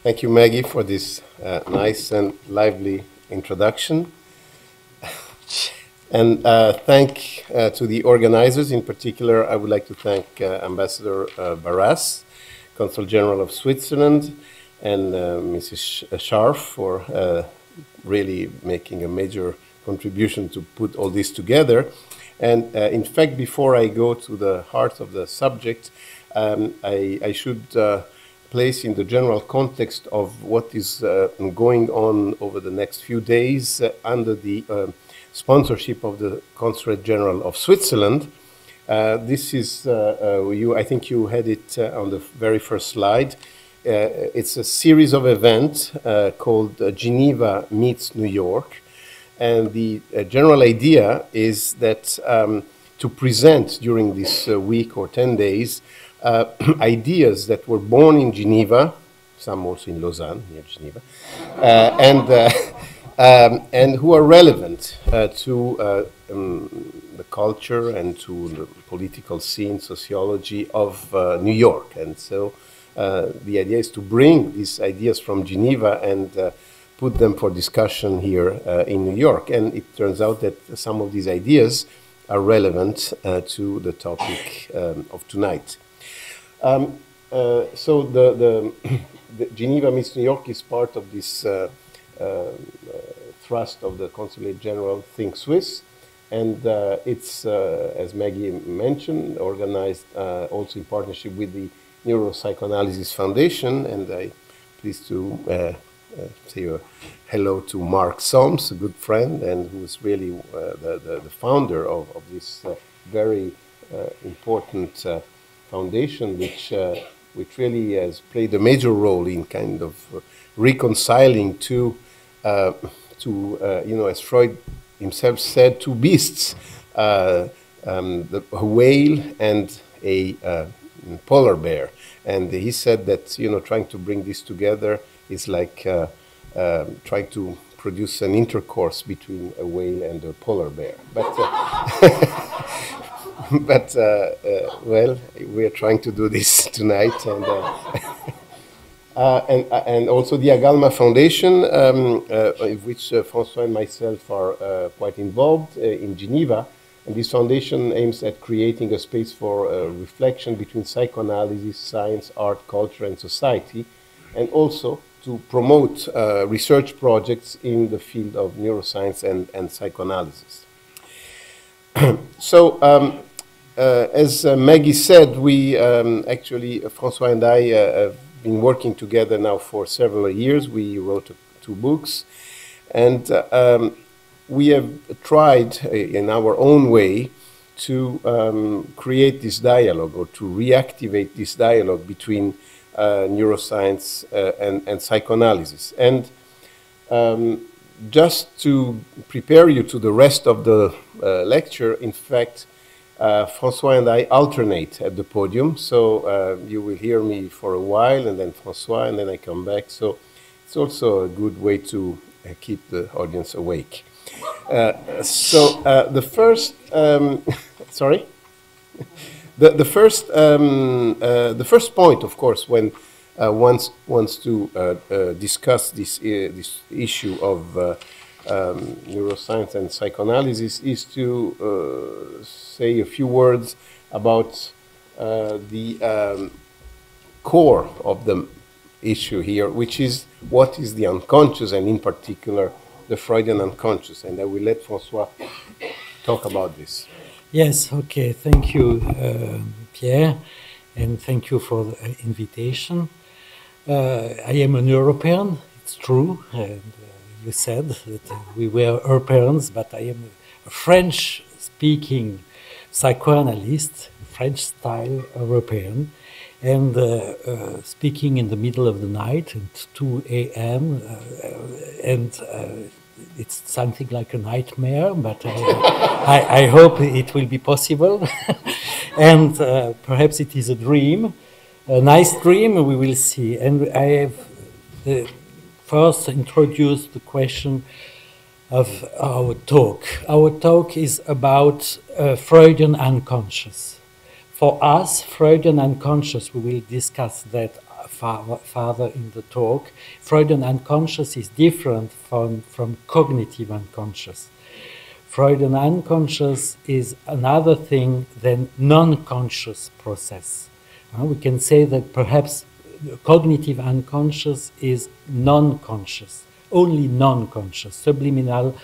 Thank you, Maggie, for this nice and lively introduction. And thank to the organizers. In particular, I would like to thank Ambassador Barras, Consul General of Switzerland, and Mrs. Scharf for really making a major contribution to put all this together. And in fact, before I go to the heart of the subject, I should place in the general context of what is going on over the next few days under the sponsorship of the Consulate General of Switzerland. This is, I think you had it on the very first slide. It's a series of events called Geneva Meets New York. And the general idea is that to present during this week or 10 days ideas that were born in Geneva, some also in Lausanne, near Geneva, and who are relevant to the culture and to the political scene, sociology of New York. And so the idea is to bring these ideas from Geneva and put them for discussion here in New York. And it turns out that some of these ideas are relevant to the topic of tonight. So the Geneva Meets New York is part of this thrust of the Consulate General Think Swiss, and it's, as Maggie mentioned, organized also in partnership with the Neuropsychoanalysis Foundation, and I'm pleased to say a hello to Mark Soms, a good friend, and who's really the founder of this very important foundation, which really has played a major role in kind of reconciling two, as Freud himself said, two beasts, a whale and a polar bear. And he said that, trying to bring this together is like trying to produce an intercourse between a whale and a polar bear. But well, we're trying to do this tonight, and also the Agalma Foundation, which François and myself are quite involved in Geneva. And this foundation aims at creating a space for reflection between psychoanalysis, science, art, culture, and society, and also to promote research projects in the field of neuroscience and psychoanalysis. So, as Maggie said, we actually, François and I have been working together now for several years. We wrote two books, and we have tried in our own way to create this dialogue, or to reactivate this dialogue between neuroscience and psychoanalysis. And just to prepare you to the rest of the lecture, in fact, François and I alternate at the podium. So you will hear me for a while, and then François, and then I come back. So it's also a good way to keep the audience awake. The first, sorry? The first point, of course, when one wants to discuss this issue of neuroscience and psychoanalysis is to say a few words about the core of the issue here, which is what is the unconscious, and in particular the Freudian unconscious. And I will let François talk about this. Yes, okay. Thank you, Pierre, and thank you for the invitation. I am an European, it's true, and you said that we were Europeans, but I am a French-speaking psychoanalyst, French-style European, and speaking in the middle of the night at 2 a.m., it's something like a nightmare, but I hope it will be possible. And perhaps it is a dream, a nice dream, we will see. And I have first introduced the question of our talk. Our talk is about Freudian unconscious. For us, Freudian unconscious, we will discuss that farther in the talk, Freudian unconscious is different from cognitive unconscious. Freudian unconscious is another thing than non-conscious process. We can say that perhaps cognitive unconscious is non-conscious, only non-conscious, subliminal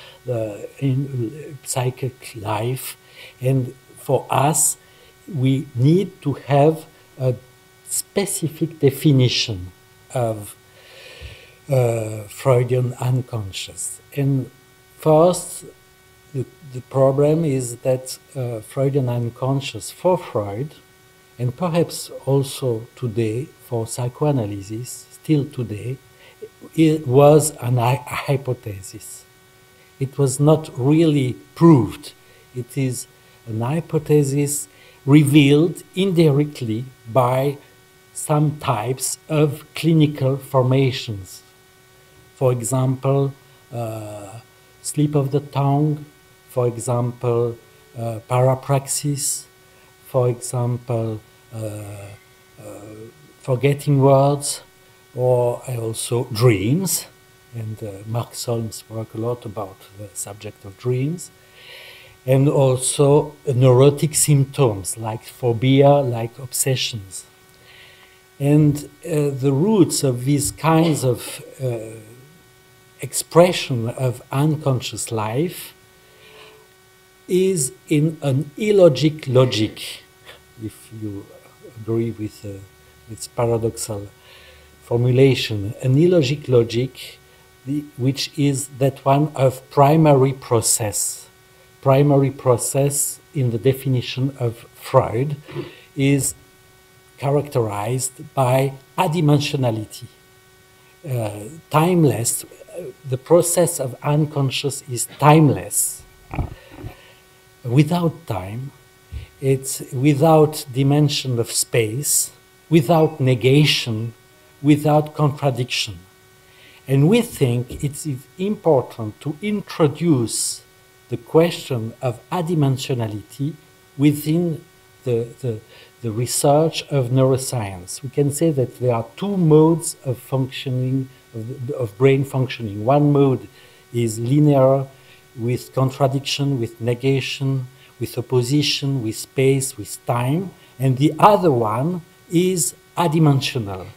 in psychic life. And for us, we need to have a specific definition of Freudian unconscious. And first, the problem is that Freudian unconscious for Freud, and perhaps also today for psychoanalysis, still today, it was an hypothesis. It was not really proved. It is an hypothesis revealed indirectly by some types of clinical formations. For example, slip of the tongue, for example, parapraxis, for example, forgetting words, or also dreams. And Mark Solms worked a lot about the subject of dreams. And also neurotic symptoms like phobia, like obsessions. And the roots of these kinds of expression of unconscious life is in an illogic logic, if you agree with its paradoxal formulation, an illogic logic, which is that one of primary process. Primary process, in the definition of Freud, is characterized by adimensionality, timeless. The process of unconscious is timeless. Without time, it's without dimension of space, without negation, without contradiction. And we think it is important to introduce the question of adimensionality within the research of neuroscience. We can say that there are two modes of functioning, of brain functioning. One mode is linear, with contradiction, with negation, with opposition, with space, with time, and the other one is adimensional,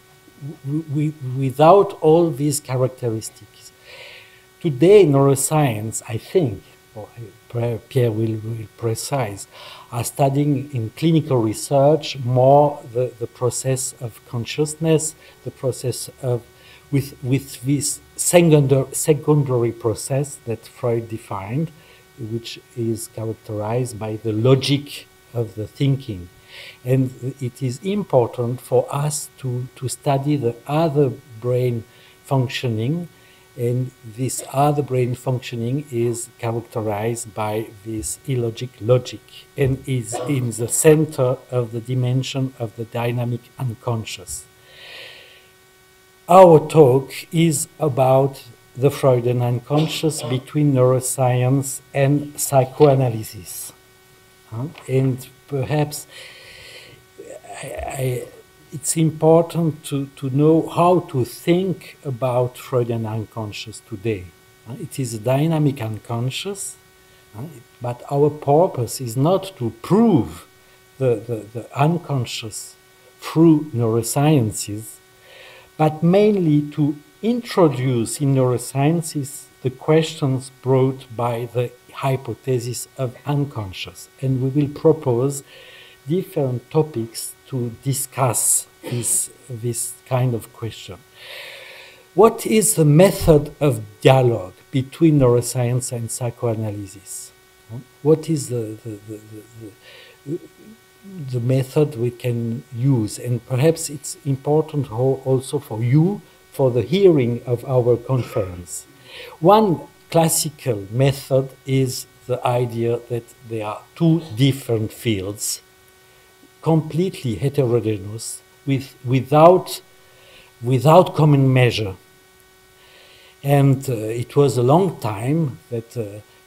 without all these characteristics. Today, neuroscience, I think, or Pierre will precise, are studying in clinical research more the process of consciousness, the process of with this secondary process that Freud defined, which is characterized by the logic of the thinking. And it is important for us to study the other brain functioning, and this other brain functioning is characterized by this illogic logic and is in the center of the dimension of the dynamic unconscious. Our talk is about the Freudian unconscious between neuroscience and psychoanalysis. And perhaps it's important to know how to think about Freudian unconscious today. It is a dynamic unconscious, but our purpose is not to prove the unconscious through neurosciences, but mainly to introduce in neurosciences the questions brought by the hypothesis of unconscious. And we will propose different topics to discuss this kind of question. What is the method of dialogue between neuroscience and psychoanalysis? What is the method we can use? And perhaps it's important also for you, for the hearing of our conference. One classical method is the idea that there are two different fields, completely heterogeneous, without common measure. And it was a long time that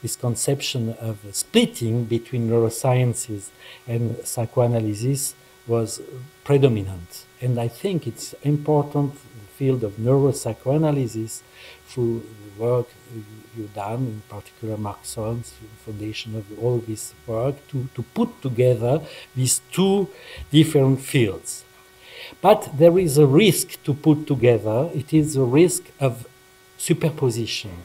this conception of splitting between neurosciences and psychoanalysis was predominant. And I think it's important, the field of neuropsychoanalysis, through the work you've done, in particular Mark Solms, foundation of all this work, to put together these two different fields. But there is a risk to put together. It is a risk of superposition,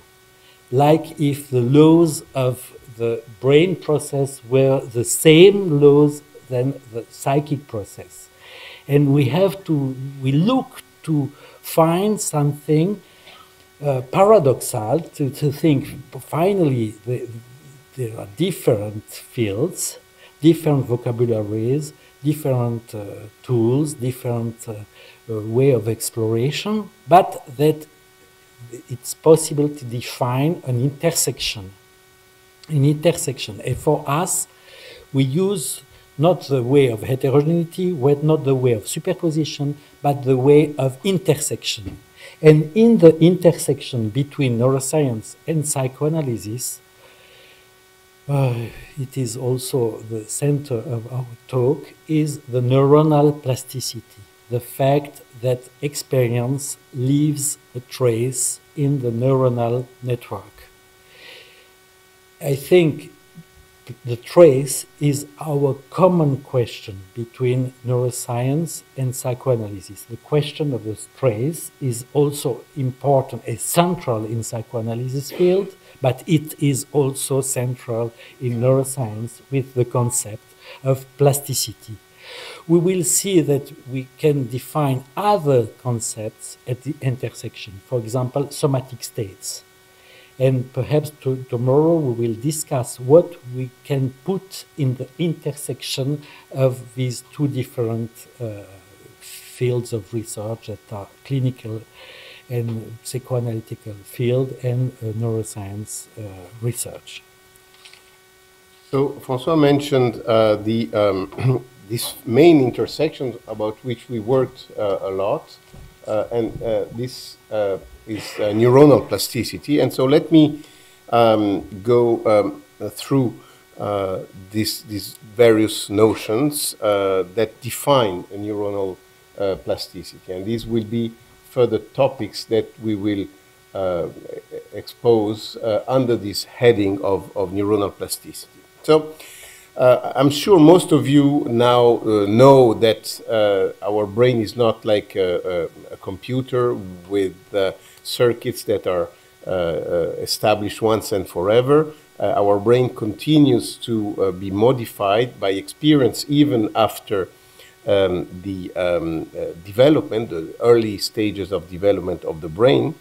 like if the laws of the brain process were the same laws than the psychic process. And we look to find something paradoxal, to think finally there are different fields, different vocabularies, different tools, different way of exploration, but that it's possible to define an intersection. And for us, we use not the way of heterogeneity, not the way of superposition, but the way of intersection. And in the intersection between neuroscience and psychoanalysis, it is also the center of our talk, is the neuronal plasticity, the fact that experience leaves a trace in the neuronal network. I think the trace is our common question between neuroscience and psychoanalysis. The question of the trace is also important, central in psychoanalysis field, but it is also central in neuroscience with the concept of plasticity. We will see that we can define other concepts at the intersection, for example, somatic states. And perhaps tomorrow we will discuss what we can put in the intersection of these two different fields of research that are clinical and psychoanalytical field and neuroscience research. So François mentioned these main intersections about which we worked a lot, and this is neuronal plasticity. And so let me go through these various notions that define a neuronal plasticity. And these will be further topics that we will expose under this heading of neuronal plasticity. So I'm sure most of you now know that our brain is not like a computer with circuits that are established once and forever. Our brain continues to be modified by experience even after the development, the early stages of development of the brain.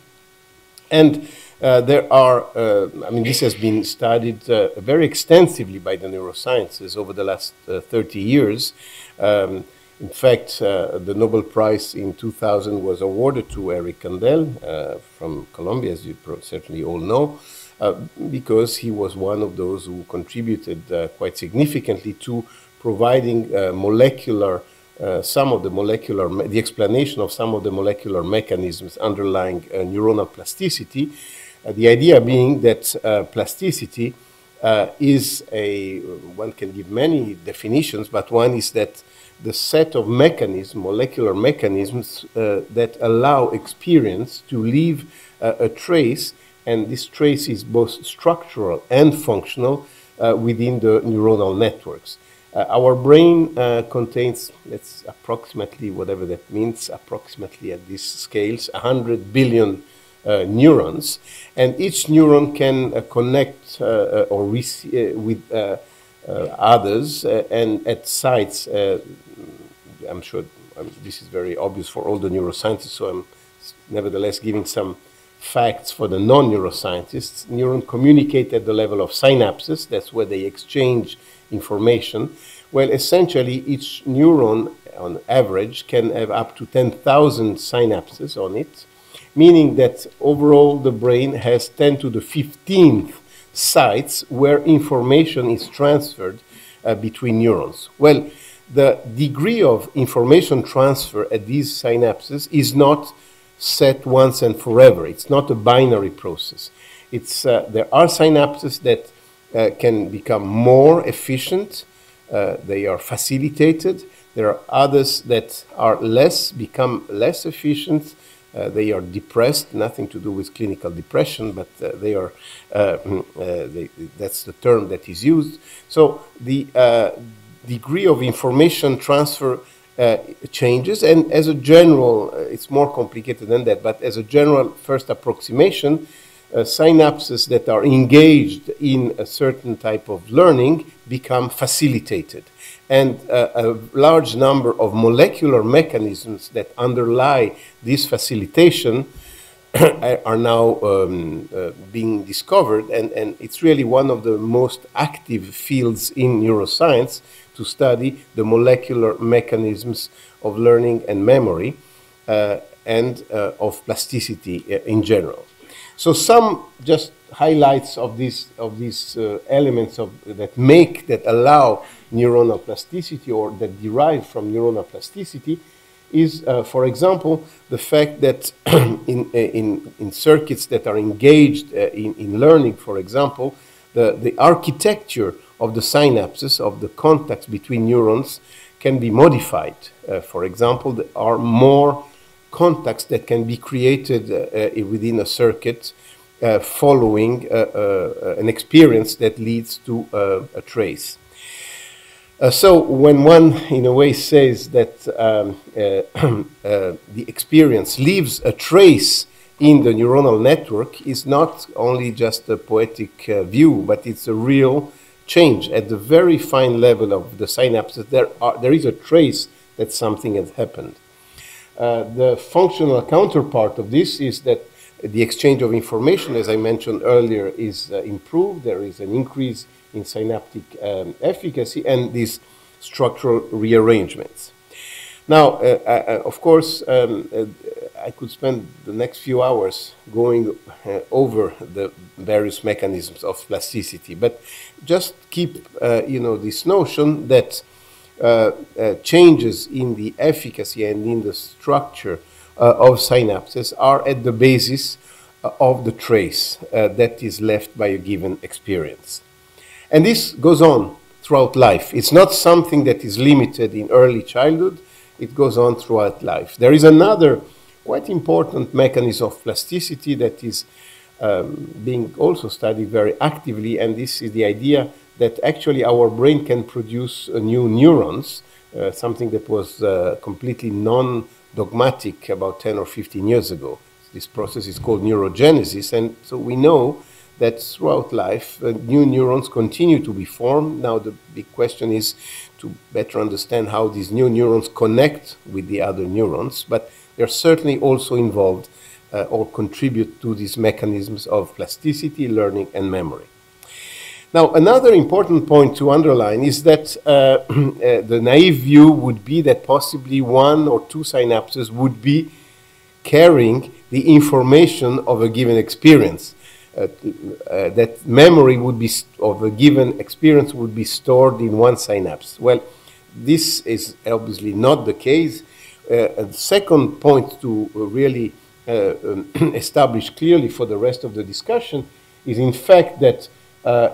And there are, I mean, this has been studied very extensively by the neurosciences over the last 30 years. In fact, the Nobel Prize in 2000 was awarded to Eric Kandel from Columbia, as you certainly all know, because he was one of those who contributed quite significantly to providing the explanation of some of the molecular mechanisms underlying neuronal plasticity. The idea being that plasticity is one can give many definitions, but one is that the set of mechanisms, molecular mechanisms, that allow experience to leave a trace, and this trace is both structural and functional within the neuronal networks. Our brain contains, let's approximately, whatever that means, approximately at these scales, 100 billion neurons, and each neuron can connect with others and at sites. I'm sure this is very obvious for all the neuroscientists, so I'm nevertheless giving some facts for the non-neuroscientists. Neurons communicate at the level of synapses. That's where they exchange information. Well, essentially, each neuron, on average, can have up to 10,000 synapses on it, meaning that overall the brain has 10 to the 15th sites where information is transferred between neurons. Well, the degree of information transfer at these synapses is not set once and forever. It's not a binary process. There are synapses that can become more efficient they are facilitated. There are others that are become less efficient. They are depressed, nothing to do with clinical depression, but that's the term that is used. So the degree of information transfer changes, and as a general, it's more complicated than that, but as a general first approximation, synapses that are engaged in a certain type of learning become facilitated. And a large number of molecular mechanisms that underlie this facilitation are now being discovered, and it's really one of the most active fields in neuroscience to study the molecular mechanisms of learning and memory and of plasticity in general. So some just highlights of these elements that allow neuronal plasticity or that derive from neuronal plasticity is, for example, the fact that in circuits that are engaged in learning, for example, the architecture of the synapses, of the contacts between neurons, can be modified. For example, there are more contacts that can be created within a circuit following an experience that leads to a trace. So when one, in a way, says that the experience leaves a trace in the neuronal network, is not only just a poetic view, but it's a real change. At the very fine level of the synapses, there is a trace that something has happened. The functional counterpart of this is that the exchange of information, as I mentioned earlier, is improved. There is an increase in synaptic efficacy and these structural rearrangements. Now, of course, I could spend the next few hours going over the various mechanisms of plasticity, but just keep, this notion that changes in the efficacy and in the structure of synapses are at the basis of the trace that is left by a given experience. And this goes on throughout life. It's not something that is limited in early childhood. It goes on throughout life. There is another quite important mechanism of plasticity that is being also studied very actively, and this is the idea that actually our brain can produce new neurons, something that was completely non-dogmatic about 10 or 15 years ago. This process is called neurogenesis, and so we know that throughout life, new neurons continue to be formed. Now the big question is to better understand how these new neurons connect with the other neurons, but they're certainly also involved or contribute to these mechanisms of plasticity, learning, and memory. Now, another important point to underline is that the naive view would be that possibly one or two synapses would be carrying the information of a given experience. That memory would be of a given experience would be stored in one synapse. Well, this is obviously not the case. A second point to really establish clearly for the rest of the discussion is, in fact, that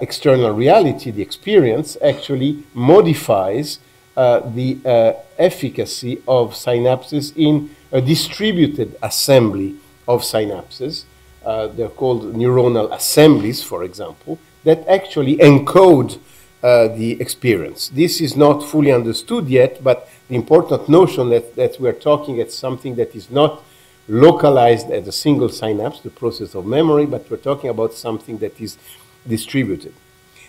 external reality, the experience, actually modifies the efficacy of synapses in a distributed assembly of synapses. They're called neuronal assemblies, for example, that actually encode the experience. This is not fully understood yet, but the important notion that we're talking at something that is not localized as a single synapse, the process of memory, but we're talking about something that is distributed.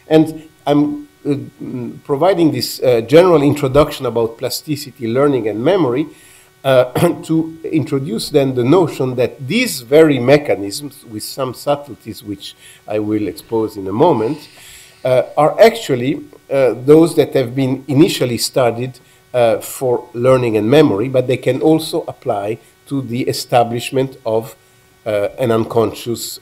And I'm providing this general introduction about plasticity, learning, and memory to introduce then the notion that these very mechanisms, with some subtleties which I will expose in a moment, are actually those that have been initially studied for learning and memory, but they can also apply to the establishment of an unconscious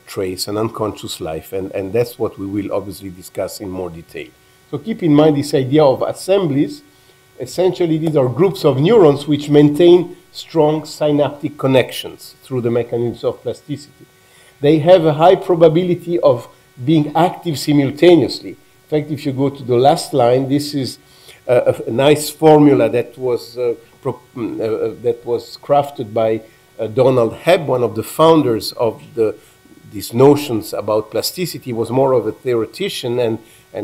trace, an unconscious life, and that's what we will obviously discuss in more detail. So keep in mind this idea of assemblies. Essentially, these are groups of neurons which maintain strong synaptic connections through the mechanisms of plasticity. They have a high probability of being active simultaneously. In fact, if you go to the last line, this is a nice formula that was crafted by Donald Hebb, one of the founders of these notions about plasticity. Was more of a theoretician, and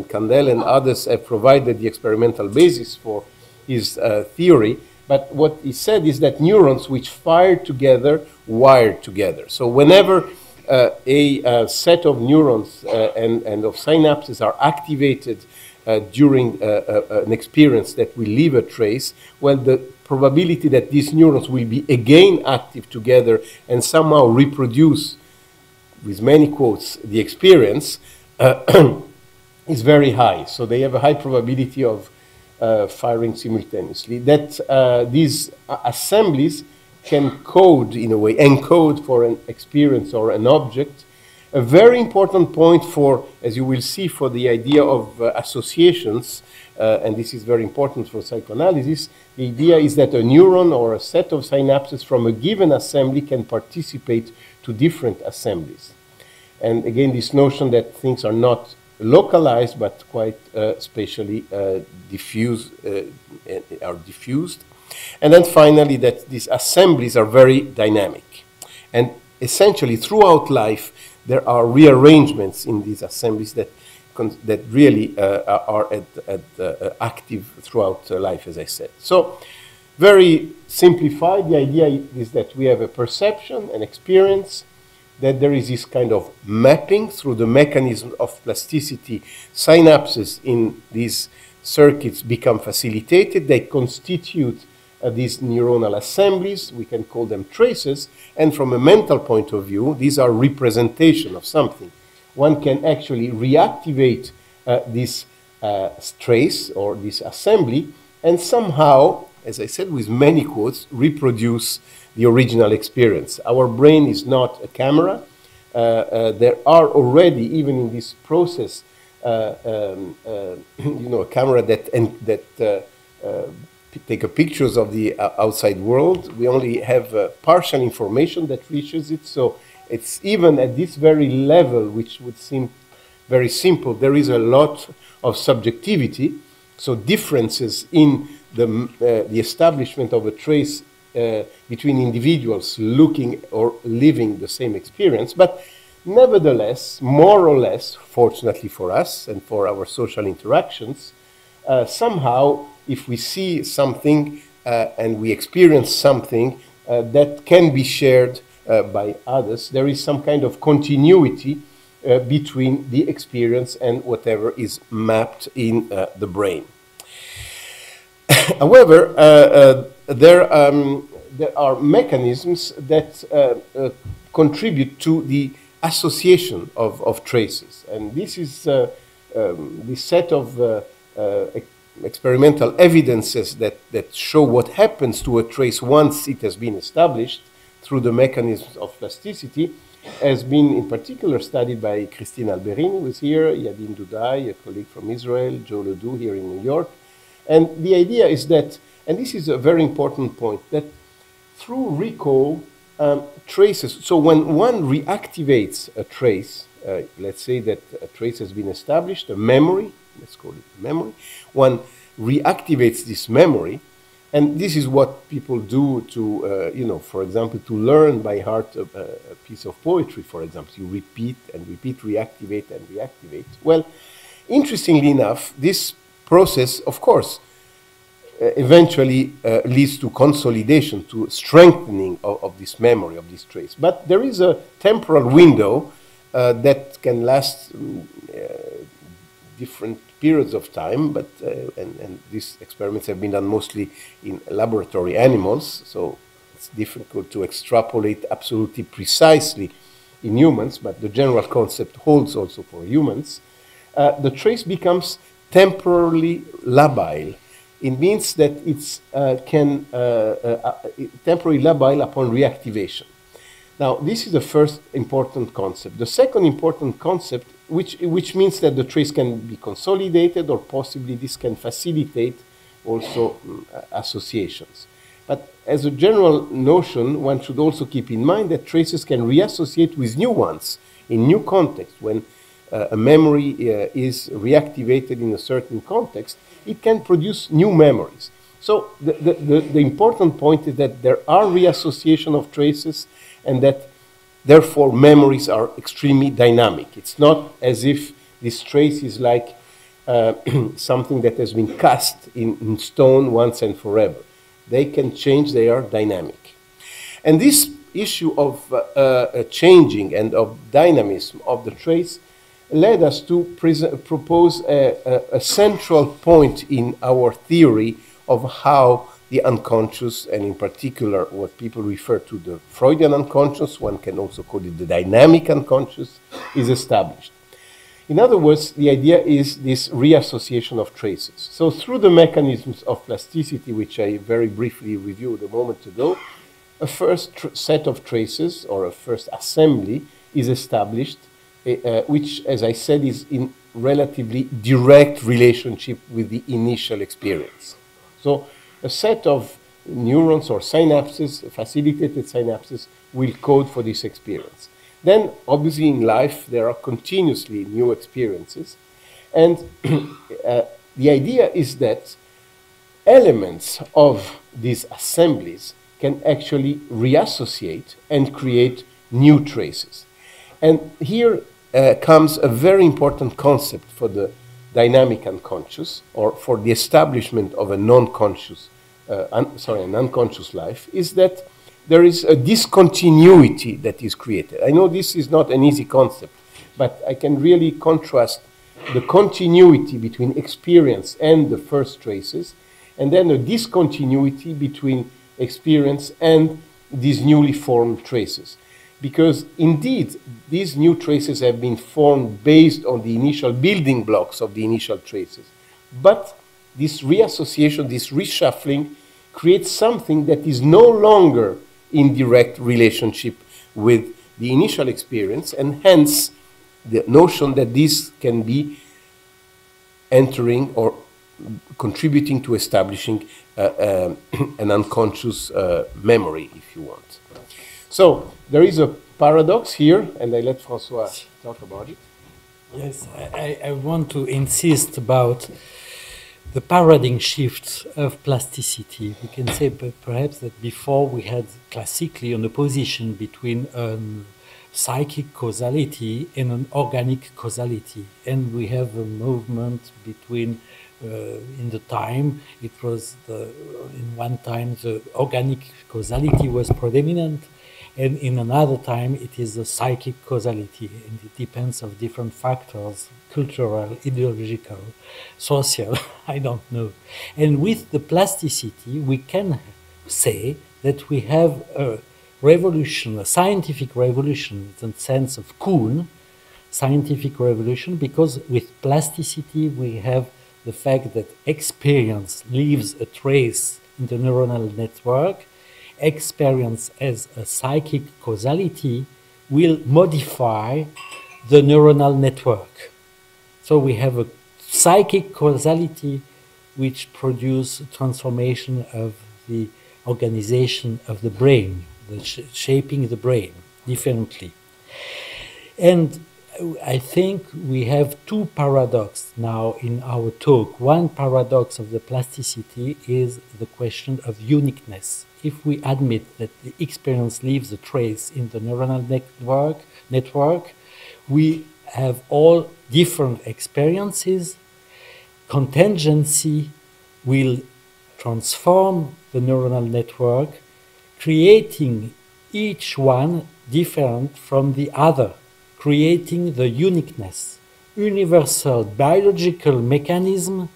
Kandel and others have provided the experimental basis for his theory. But what he said is that neurons which fire together wire together. So whenever a set of neurons and of synapses are activated during an experience that will leave a trace, well, the probability that these neurons will be again active together and somehow reproduce, with many quotes, the experience is very high. So they have a high probability of firing simultaneously. That these assemblies can code, in a way, encode for an experience or an object. A very important point for, as you will see, for the idea of associations, and this is very important for psychoanalysis. The idea is that a neuron or a set of synapses from a given assembly can participate to different assemblies. And again, this notion that things are not localized but quite spatially diffused. And then finally, that these assemblies are very dynamic. And essentially, throughout life, there are rearrangements in these assemblies that really are active throughout life, as I said. So, very simplified, the idea is that we have a perception, an experience, that there is this kind of mapping through the mechanism of plasticity. Synapses in these circuits become facilitated. They constitute these neuronal assemblies. We can call them traces. And from a mental point of view, these are representation of something. One can actually reactivate this trace or this assembly and somehow, as I said, with many quotes, reproduce the original experience. Our brain is not a camera. There are already, even in this process, a camera that take pictures of the outside world. We only have partial information that reaches it. So it's even at this very level, which would seem very simple, there is a lot of subjectivity. So differences in the establishment of a trace between individuals looking or living the same experience. But nevertheless, more or less, fortunately for us and for our social interactions, somehow if we see something and we experience something that can be shared by others, there is some kind of continuity between the experience and whatever is mapped in the brain. However, there are mechanisms that contribute to the association of traces. And this is the set of experimental evidences that show what happens to a trace once it has been established through the mechanisms of plasticity has been in particular studied by Christine Alberini, who is here, Yadin Dudai, a colleague from Israel, Joe Ledoux here in New York. And the idea is that, and this is a very important point, that through recall, traces, so when one reactivates a trace, let's say that a trace has been established, a memory, let's call it a memory, one reactivates this memory, and this is what people do to, for example, to learn by heart a piece of poetry, for example. You repeat and repeat, reactivate and reactivate. Well, interestingly enough, this process, of course, eventually leads to consolidation, to strengthening of this memory, of this trace. But there is a temporal window that can last different periods of time, but and these experiments have been done mostly in laboratory animals, so it's difficult to extrapolate absolutely precisely in humans, but the general concept holds also for humans. The trace becomes temporarily labile. It means that it's temporarily labile upon reactivation. Now, this is the first important concept. The second important concept, which means that the trace can be consolidated, or possibly this can facilitate also associations. But as a general notion, one should also keep in mind that traces can reassociate with new ones in new contexts. When a memory is reactivated in a certain context, it can produce new memories. So the important point is that there are reassociation of traces, and that therefore memories are extremely dynamic. It's not as if this trace is like something that has been cast in stone once and forever. They can change, they are dynamic. And this issue of changing and of dynamism of the trace led us to propose a central point in our theory of how the unconscious, and in particular what people refer to the Freudian unconscious, one can also call it the dynamic unconscious, is established. In other words, the idea is this reassociation of traces. So through the mechanisms of plasticity, which I very briefly reviewed a moment ago, a first set of traces, or a first assembly, is established, which, as I said, is in relatively direct relationship with the initial experience. So a set of neurons or synapses, facilitated synapses, will code for this experience. Then, obviously, in life, there are continuously new experiences. And the idea is that elements of these assemblies can actually reassociate and create new traces. And here comes a very important concept for the dynamic unconscious, or for the establishment of a non-conscious, an unconscious life, is that there is a discontinuity that is created. I know this is not an easy concept, but I can really contrast the continuity between experience and the first traces, and then a discontinuity between experience and these newly formed traces. Because indeed, these new traces have been formed based on the initial building blocks of the initial traces. But this reassociation, this reshuffling, creates something that is no longer in direct relationship with the initial experience, and hence the notion that this can be entering or contributing to establishing an unconscious memory, if you want. So there is a paradox here, and I let François talk about it. Yes, I want to insist about the paradigm shift of plasticity. We can say perhaps that before we had classically an opposition between psychic causality and an organic causality. And we have a movement between, in the time, it was in one time the organic causality was predominant, and in another time it is the psychic causality, and it depends on different factors, cultural, ideological, social, I don't know. And with the plasticity, we can say that we have a revolution, a scientific revolution, in the sense of Kuhn, scientific revolution, because with plasticity we have the fact that experience leaves a trace in the neuronal network. Experience as a psychic causality will modify the neuronal network. So we have a psychic causality which produces transformation of the organization of the brain, shaping the brain differently. And I think we have two paradoxes now in our talk. One paradox of the plasticity is the question of uniqueness. If we admit that the experience leaves a trace in the neuronal network, we have all different experiences. Contingency will transform the neuronal network, creating each one different from the other, creating the uniqueness. Universal biological mechanisms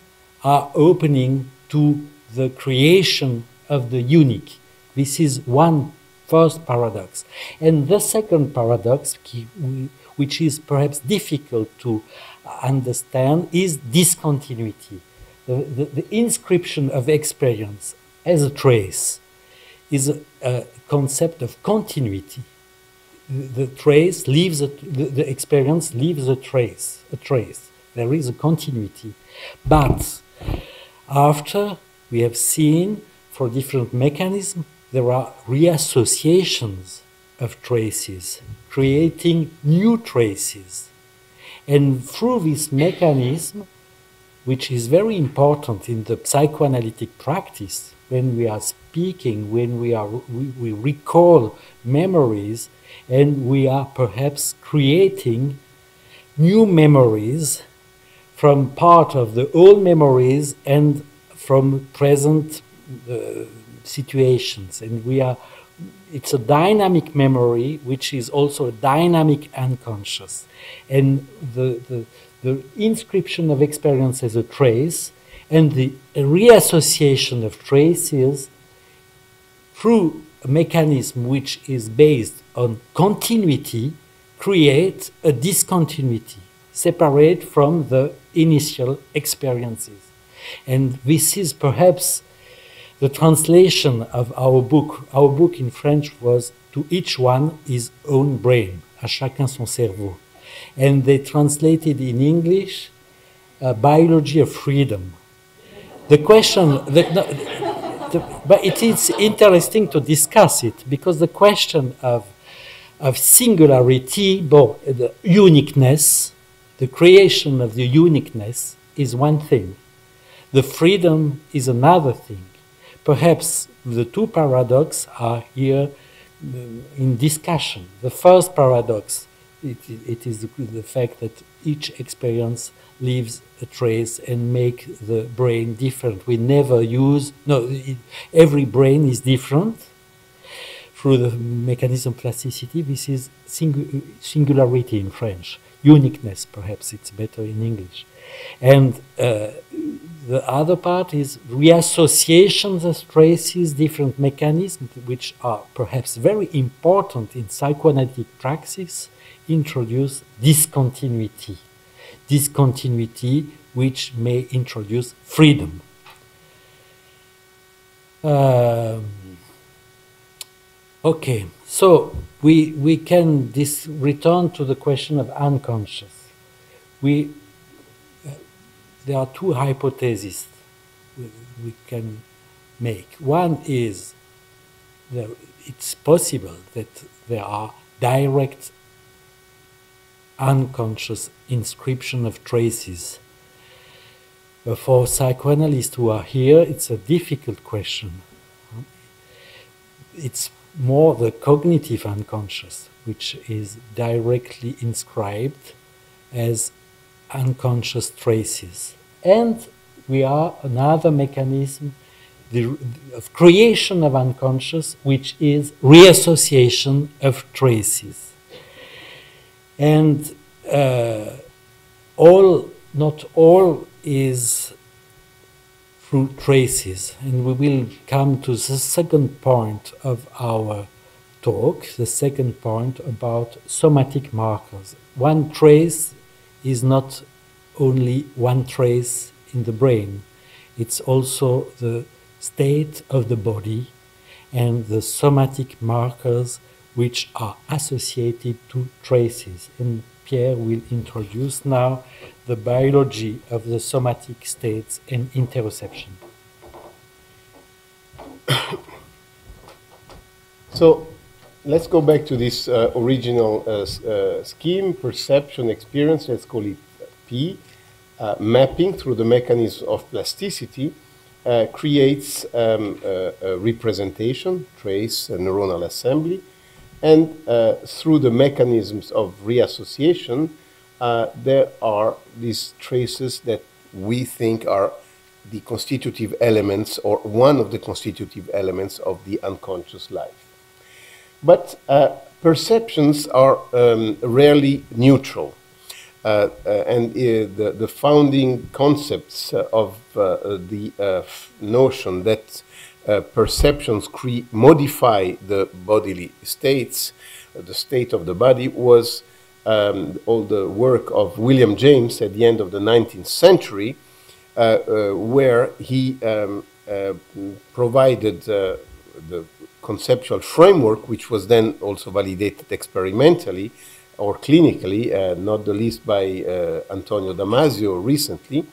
are opening to the creation of the unique. This is one first paradox. And the second paradox, which is perhaps difficult to understand, is discontinuity. The inscription of experience as a trace is a concept of continuity. The trace leaves the experience leaves a trace. There is a continuity. But after we have seen, for different mechanisms, there are reassociations of traces, creating new traces. And through this mechanism, which is very important in the psychoanalytic practice, when we are speaking, when we recall memories, and we are perhaps creating new memories from part of the old memories and from present situations. And it's a dynamic memory, which is also a dynamic unconscious. And the inscription of experience as a trace and the reassociation of traces through a mechanism which is based on continuity create a discontinuity, separate from the initial experiences. And this is perhaps the translation of our book. Our book in French was "To each one his own brain," à chacun son cerveau. And they translated in English, "Biology of Freedom." The question, but it is interesting to discuss it, because the question of singularity, the uniqueness, the creation of the uniqueness is one thing. The freedom is another thing. Perhaps the two paradoxes are here in discussion. The first paradox, it is the fact that each experience leaves a trace and make the brain different. We never use, every brain is different. Through the mechanism of plasticity, this is singularity in French. Uniqueness, perhaps it's better in English. And the other part is reassociations of traces, different mechanisms, which are perhaps very important in psychoanalytic praxis, introduce discontinuity. Discontinuity which may introduce freedom. Okay, so we can return to the question of unconscious. There are two hypotheses we can make. One is that it's possible that there are direct unconscious inscription of traces. But for psychoanalysts who are here, it's a difficult question. It's more the cognitive unconscious, which is directly inscribed as unconscious traces. And we are another mechanism of creation of unconscious, which is reassociation of traces. And not all is through traces. And we will come to the second point of our talk, the second point about somatic markers. One trace is not only one trace in the brain. It's also the state of the body and the somatic markers which are associated to traces. And Pierre will introduce now the biology of the somatic states and interoception. So let's go back to this original scheme, perception, experience, let's call it P. Mapping through the mechanism of plasticity creates a representation, trace, a neuronal assembly, and through the mechanisms of reassociation, there are these traces that we think are the constitutive elements or one of the constitutive elements of the unconscious life. But perceptions are rarely neutral. And the founding concepts of the notion that perceptions modify the bodily states, the state of the body, was all the work of William James at the end of the 19th century, where he provided the conceptual framework, which was then also validated experimentally or clinically, not the least by Antonio Damasio recently,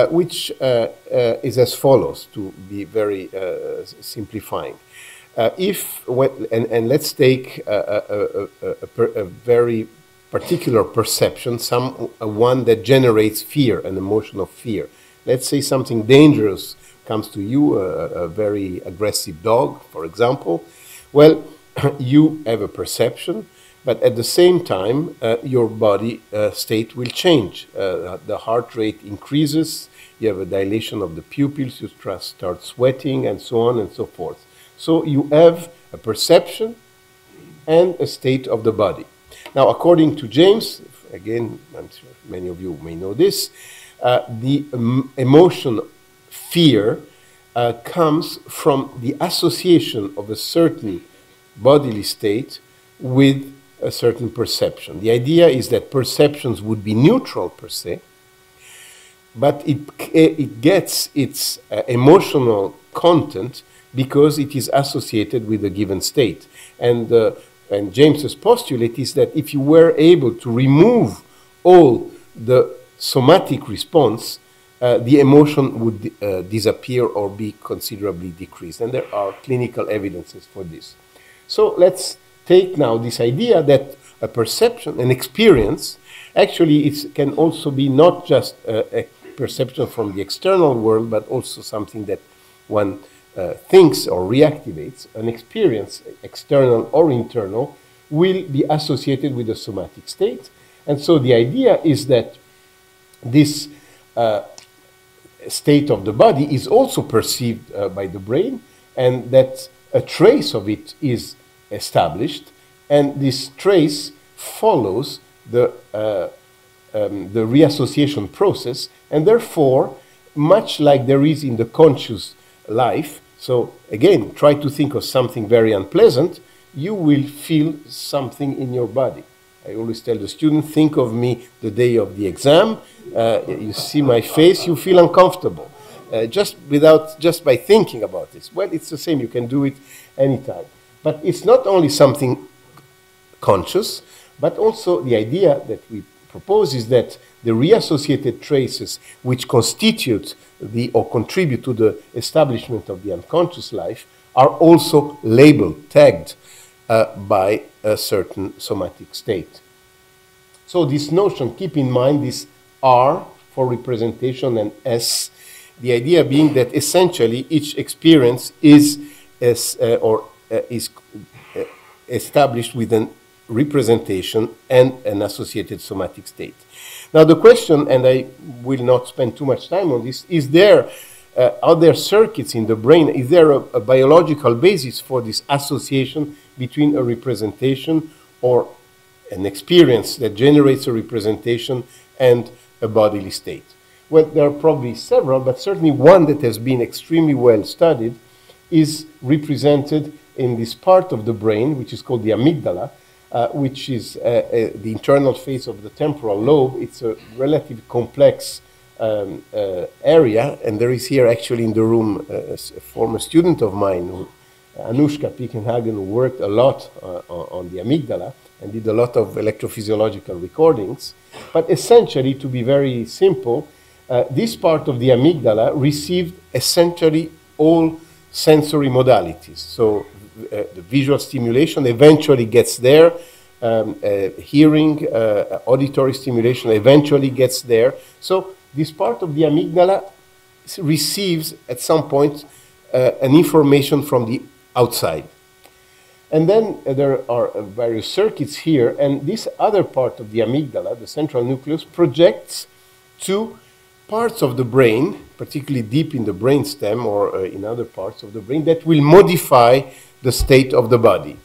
which is as follows, to be very simplifying. And let's take a very particular perception, one that generates fear, an emotion of fear. Let's say something dangerous comes to you, a very aggressive dog, for example. Well, you have a perception, but at the same time, your body state will change. The heart rate increases, you have a dilation of the pupils, you start sweating, and so on and so forth. So you have a perception and a state of the body. Now, according to James, again, I'm sure many of you may know this, the emotion fear comes from the association of a certain bodily state with a certain perception. The idea is that perceptions would be neutral per se, but it gets its emotional content because it is associated with a given state. And James's postulate is that if you were able to remove all the somatic response, the emotion would disappear or be considerably decreased. And there are clinical evidences for this. So let's take now this idea that a perception, an experience, actually it can also be not just a perception from the external world, but also something that one thinks or reactivates. An experience, external or internal, will be associated with a somatic state. And so the idea is that this state of the body is also perceived by the brain, and that a trace of it is established, and this trace follows the reassociation process, and therefore, much like there is in the conscious life, so again, try to think of something very unpleasant, you will feel something in your body. I always tell the student, think of me the day of the exam, you see my face, you feel uncomfortable. Just by thinking about this. Well, it's the same, you can do it anytime. But it's not only something conscious, but also the idea that we propose is that the reassociated traces which constitute or contribute to the establishment of the unconscious life are also labeled, tagged by a certain somatic state. So this notion, keep in mind this R for representation and S, the idea being that essentially each experience is established with an representation and an associated somatic state. Now the question, and I will not spend too much time on this, are there circuits in the brain, is there a biological basis for this association between a representation or an experience that generates a representation and a bodily state? Well, there are probably several, but certainly one that has been extremely well studied is represented in this part of the brain, which is called the amygdala, which is the internal face of the temporal lobe. It's a relatively complex area, and there is here actually in the room a former student of mine, Anushka Pickenhagen, who worked a lot on the amygdala and did a lot of electrophysiological recordings. But essentially, to be very simple, this part of the amygdala received essentially all sensory modalities. So the visual stimulation eventually gets there, hearing, auditory stimulation eventually gets there. So this part of the amygdala receives at some point an information from the outside. And then there are various circuits here, and this other part of the amygdala, the central nucleus, projects to parts of the brain, particularly deep in the brainstem or in other parts of the brain, that will modify the state of the body,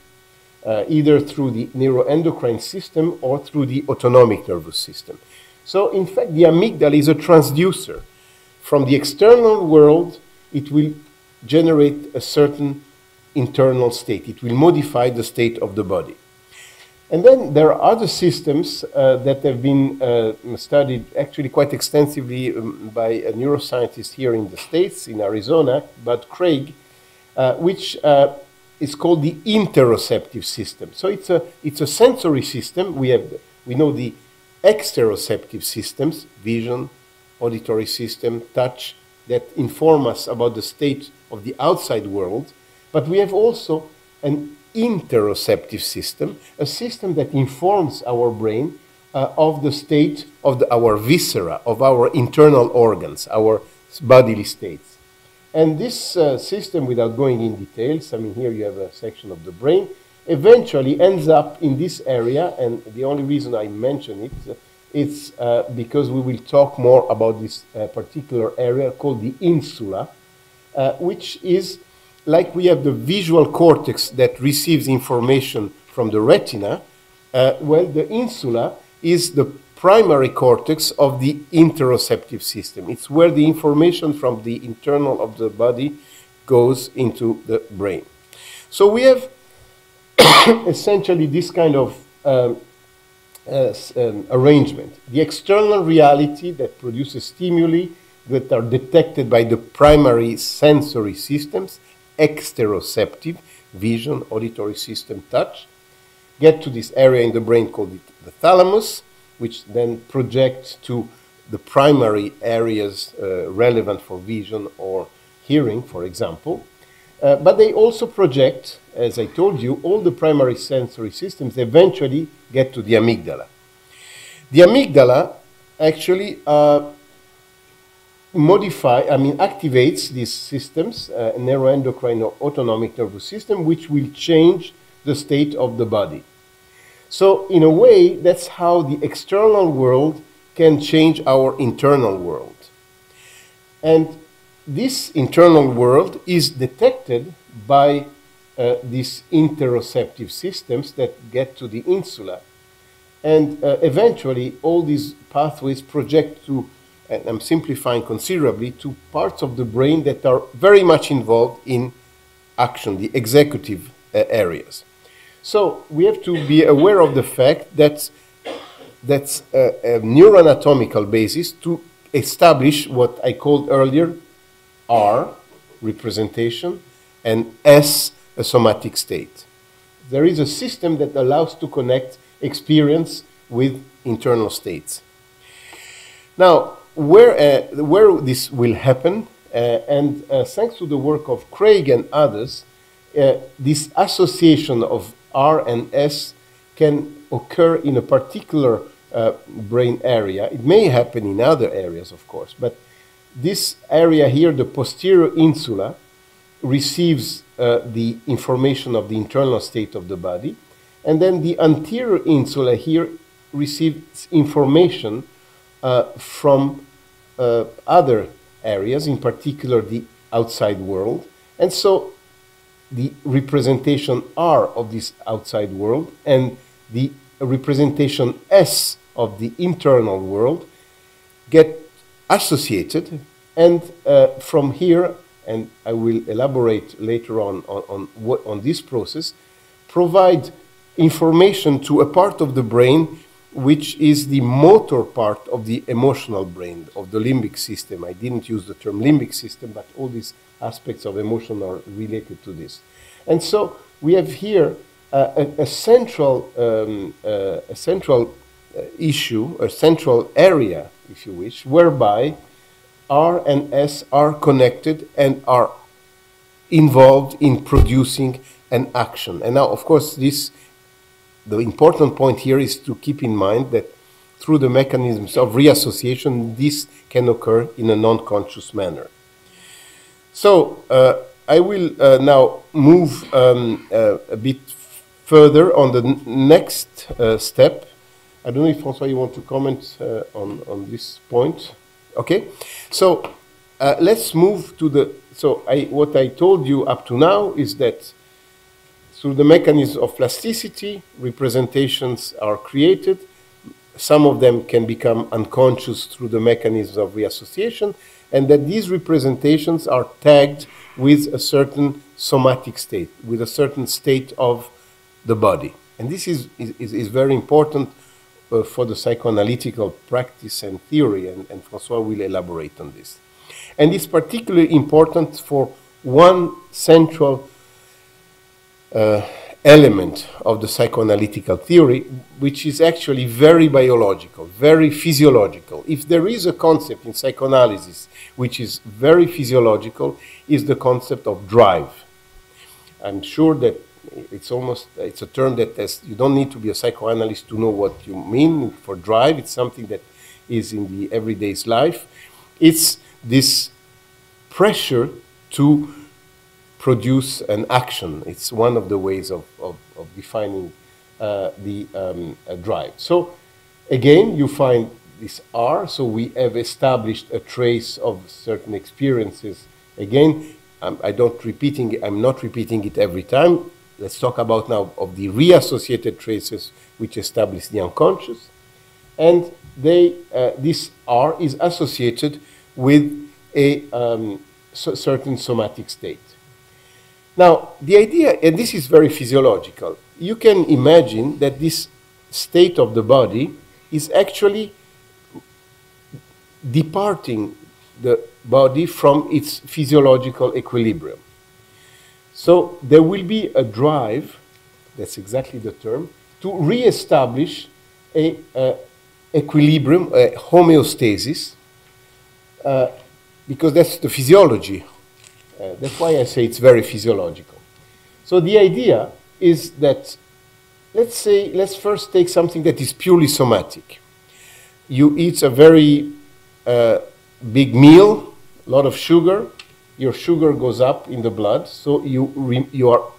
either through the neuroendocrine system or through the autonomic nervous system. So, in fact, the amygdala is a transducer. From the external world, it will generate a certain internal state. It will modify the state of the body. And then there are other systems that have been studied actually quite extensively by a neuroscientist here in the States, in Arizona, Bud Craig, which is called the interoceptive system. So it's a sensory system. We know the exteroceptive systems, vision, auditory system, touch, that inform us about the state of the outside world. But we have also an interoceptive system, a system that informs our brain of the state of our viscera, of our internal organs, our bodily states. And this system, without going in details, I mean, here you have a section of the brain, eventually ends up in this area, and the only reason I mention it is because we will talk more about this particular area called the insula, which is like we have the visual cortex that receives information from the retina. Well, the insula is the primary cortex of the interoceptive system. It's where the information from the internal of the body goes into the brain. So we have essentially this kind of arrangement. The external reality that produces stimuli that are detected by the primary sensory systems, exteroceptive, vision, auditory system, touch, get to this area in the brain called the thalamus, which then projects to the primary areas relevant for vision or hearing, for example. But they also project, as I told you, all the primary sensory systems eventually get to the amygdala. The amygdala actually activates these systems, neuroendocrine or autonomic nervous system, which will change the state of the body. So in a way, that's how the external world can change our internal world. And this internal world is detected by these interoceptive systems that get to the insula. And eventually, all these pathways project to, and I'm simplifying considerably, to parts of the brain that are very much involved in action, the executive areas. So we have to be aware of the fact that that's a neuroanatomical basis to establish what I called earlier R, representation, and S, a somatic state. There is a system that allows to connect experience with internal states. Now, where this will happen, and thanks to the work of Craig and others, this association of R and S can occur in a particular brain area. It may happen in other areas, of course, but this area here, the posterior insula, receives the information of the internal state of the body, and then the anterior insula here receives information from other areas, in particular the outside world. And so the representation R of this outside world and the representation S of the internal world get associated, and from here, and I will elaborate later on this process, provide information to a part of the brain which is the motor part of the emotional brain, of the limbic system. I didn't use the term limbic system, but all these aspects of emotion are related to this. And so we have here a central issue, a central area, if you wish, whereby R and S are connected and are involved in producing an action. And now, of course, the important point here is to keep in mind that through the mechanisms of reassociation, this can occur in a non-conscious manner. So I will now move a bit further on the next step. I don't know if, François, you want to comment on this point. Okay, so let's move to the, what I told you up to now is that through the mechanism of plasticity, representations are created. Some of them can become unconscious through the mechanisms of reassociation, and that these representations are tagged with a certain somatic state, with a certain state of the body. And this is very important for the psychoanalytical practice and theory, and François will elaborate on this. And it's particularly important for one central element of the psychoanalytical theory, which is actually very biological, very physiological. If there is a concept in psychoanalysis which is very physiological, is the concept of drive. I'm sure that it's a term that you don't need to be a psychoanalyst to know what you mean for drive. It's something that is in the everyday's life. It's this pressure to produce an action. It's one of the ways of defining the drive. So again, you find this R, so we have established a trace of certain experiences. Again, I'm not repeating it every time. Let's talk about now of the reassociated traces which establish the unconscious. And this R is associated with a certain somatic state. Now, the idea, and this is very physiological, you can imagine that this state of the body is actually departing the body from its physiological equilibrium. So there will be a drive, that's exactly the term, to reestablish a equilibrium, a homeostasis, because that's the physiology. That's why I say it's very physiological. So the idea is that, let's first take something that is purely somatic. You eat a very big meal, a lot of sugar, your sugar goes up in the blood, so you are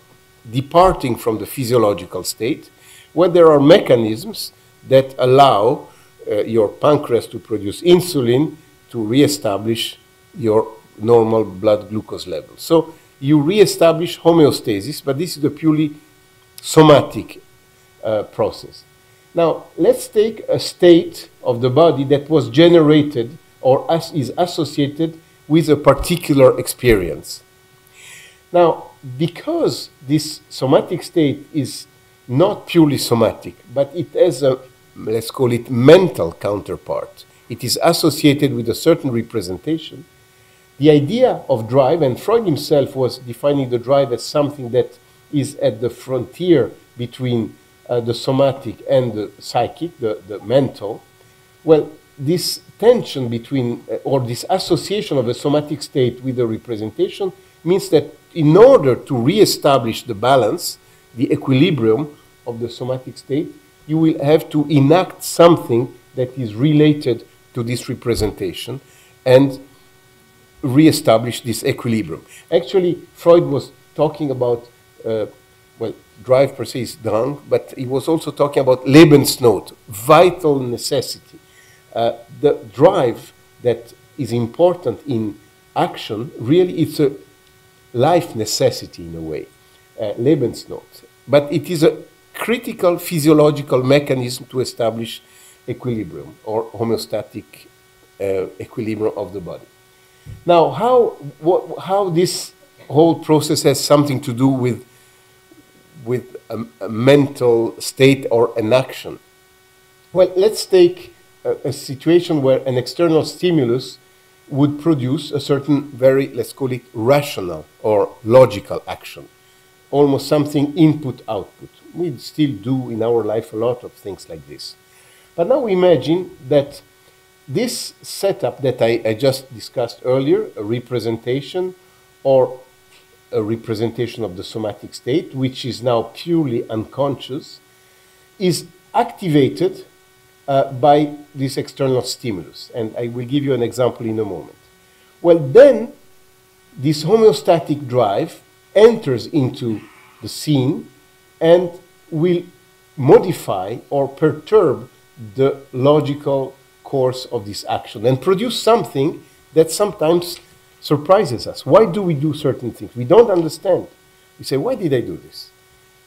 departing from the physiological state, where there are mechanisms that allow your pancreas to produce insulin to reestablish your normal blood glucose level. So you reestablish homeostasis, but this is a purely somatic process. Now, let's take a state of the body that was generated or is associated with a particular experience. Now, because this somatic state is not purely somatic, but it has a, let's call it, mental counterpart, it is associated with a certain representation, the idea of drive, and Freud himself was defining the drive as something that is at the frontier between the somatic and the psychic, the mental. Well, this tension between, or this association of a somatic state with a representation means that in order to reestablish the balance, the equilibrium of the somatic state, you will have to enact something that is related to this representation and reestablish this equilibrium. Actually, Freud was talking about, well, drive per se is Drang, but he was also talking about Lebensnot, vital necessity. The drive that is important in action, really it's a life necessity in a way, Lebensnot. But it is a critical physiological mechanism to establish equilibrium or homeostatic equilibrium of the body. Now, how this whole process has something to do with a mental state or an action? Well, let's take a situation where an external stimulus would produce a certain very, let's call it, rational or logical action, almost something input-output. We still do in our life a lot of things like this. But now imagine that this setup that I just discussed earlier, a representation or a representation of the somatic state, which is now purely unconscious, is activated by this external stimulus. And I will give you an example in a moment. Well, then this homeostatic drive enters into the scene and will modify or perturb the logical course of this action and produce something that sometimes surprises us. Why do we do certain things? We don't understand. We say, why did I do this?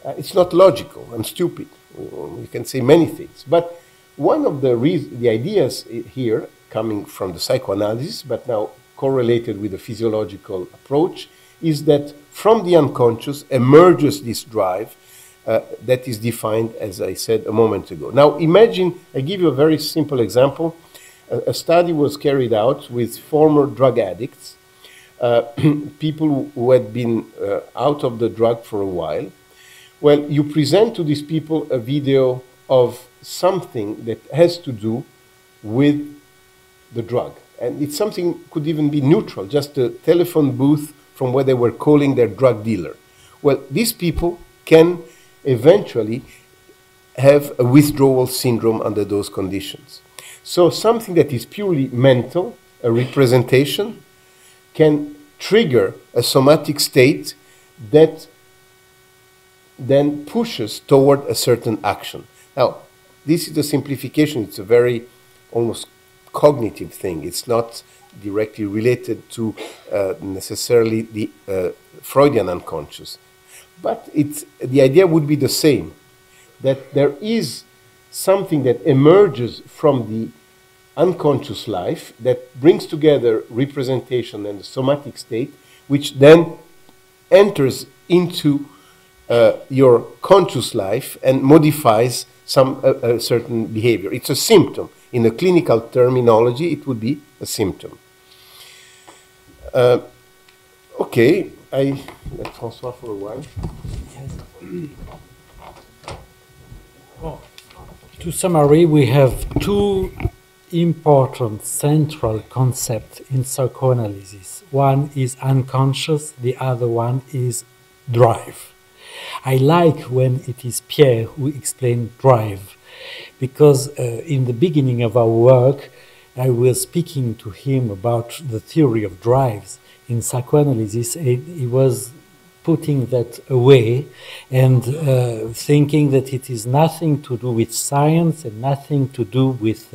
It's not logical. I'm stupid. We can say many things. But one of the ideas here, coming from the psychoanalysis, but now correlated with the physiological approach, is that from the unconscious emerges this drive that is defined, as I said a moment ago. Now, imagine, I give you a very simple example. A study was carried out with former drug addicts, people who had been out of the drug for a while. Well, you present to these people a video of something that has to do with the drug. And it's something could even be neutral, just a telephone booth from where they were calling their drug dealer. Well, these people can eventually have a withdrawal syndrome under those conditions. So something that is purely mental, a representation, can trigger a somatic state that then pushes toward a certain action. Now, this is a simplification. It's a very almost cognitive thing. It's not directly related to necessarily the Freudian unconscious. But the idea would be the same, that there is something that emerges from the unconscious life that brings together representation and the somatic state, which then enters into your conscious life and modifies a certain behavior. It's a symptom. In a clinical terminology, it would be a symptom. Okay, I let François for a while. Well, to summarize, we have two important central concepts in psychoanalysis. One is unconscious, the other one is drive. I like when it is Pierre who explains drive, because in the beginning of our work, I was speaking to him about the theory of drives in psychoanalysis. He was putting that away and thinking that it is nothing to do with science and nothing to do with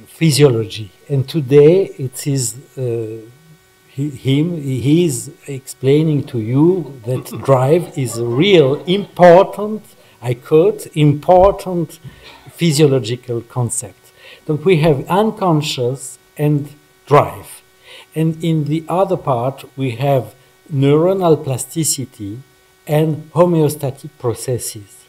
physiology. And today it is he is explaining to you that drive is a real important, I quote, important physiological concept. So we have unconscious and drive. And in the other part, we have neuronal plasticity and homeostatic processes.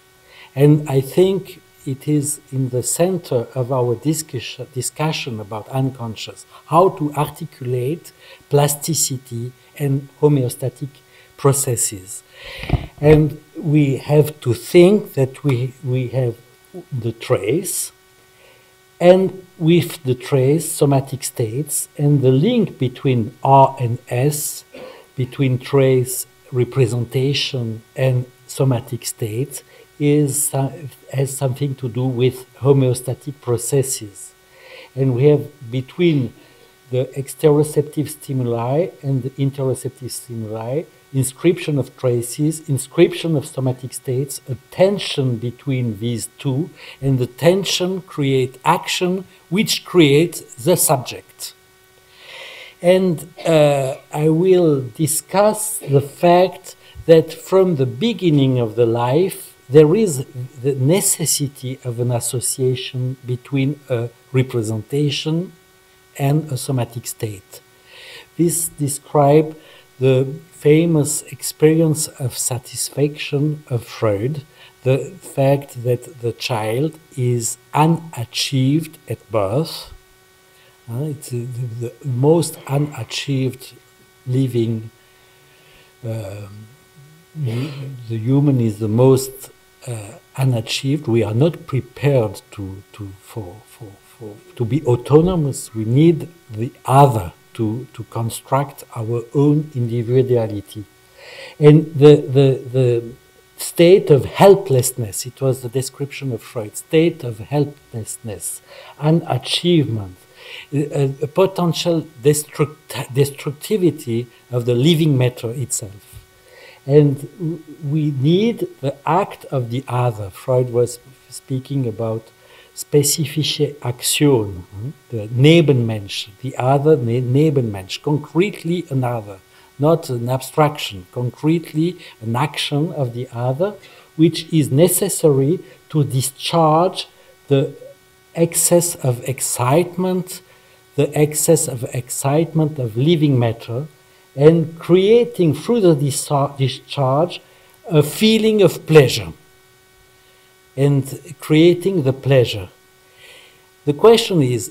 And I think it is in the center of our discussion about unconscious, how to articulate plasticity and homeostatic processes. And we have to think that we have the trace, and with the trace, somatic states, and the link between R and S, between trace, representation, and somatic states, has something to do with homeostatic processes. And we have between the exteroceptive stimuli and the interoceptive stimuli, inscription of traces, inscription of somatic states, a tension between these two, and the tension creates action, which creates the subject. And I will discuss the fact that from the beginning of the life, there is the necessity of an association between a representation and a somatic state. This describes the famous experience of satisfaction of Freud, the fact that the child is unachieved at birth. It's the most unachieved living. The human is the most unachieved. We are not prepared to be autonomous. We need the other to construct our own individuality. And the state of helplessness, it was the description of Freud, state of helplessness, unachievement, a potential destructivity of the living matter itself. And we need the act of the other. Freud was speaking about spezifische Aktion, the Nebenmensch, the other Nebenmensch, concretely another, not an abstraction, concretely an action of the other, which is necessary to discharge the excess of excitement, of living matter, and creating through the discharge a feeling of pleasure, and creating the pleasure. The question is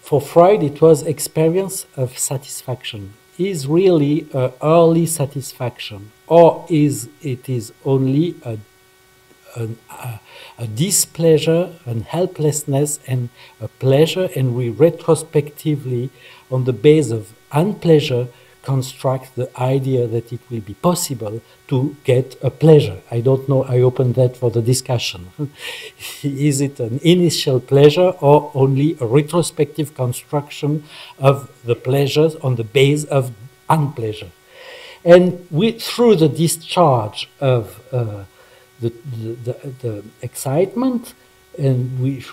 for Freud it was experience of satisfaction. Is really an early satisfaction, or is it only a displeasure, and helplessness, and a pleasure, and we retrospectively, on the base of unpleasure, construct the idea that it will be possible to get a pleasure. I don't know, I open that for the discussion. Is it an initial pleasure or only a retrospective construction of the pleasures on the base of unpleasure? And through the discharge of the excitement, and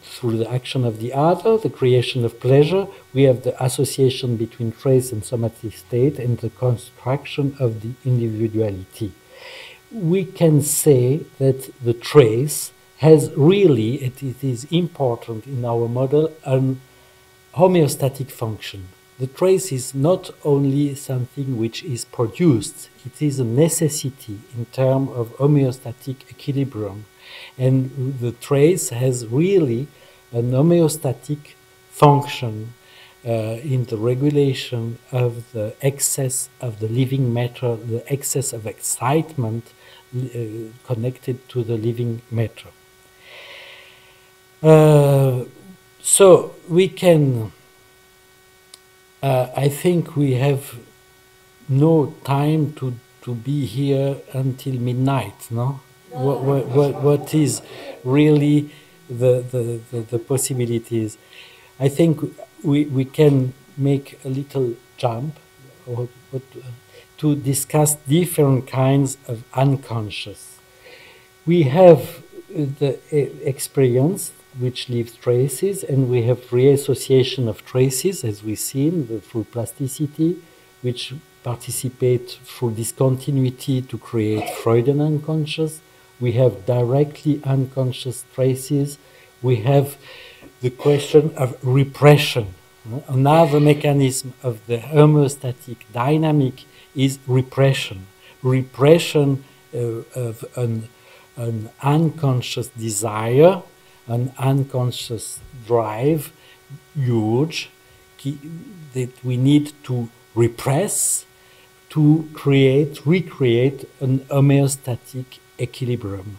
through the action of the other, the creation of pleasure, we have the association between trace and somatic state and the construction of the individuality. We can say that the trace has really, it is important in our model, an homeostatic function. The trace is not only something which is produced, it is a necessity in terms of homeostatic equilibrium. And the trace has really an homeostatic function in the regulation of the excess of the living matter, the excess of excitement connected to the living matter. So we can, I think we have no time to be here until midnight, no? What is really the possibilities? I think we can make a little jump to discuss different kinds of unconscious. We have the experience which leaves traces, and we have reassociation of traces, as we've seen, through plasticity, which participate through discontinuity to create Freudian unconscious. We have directly unconscious traces. We have the question of repression. Another mechanism of the homeostatic dynamic is repression. Repression of an unconscious desire, an unconscious drive, urge, that we need to repress to recreate an homeostatic equilibrium.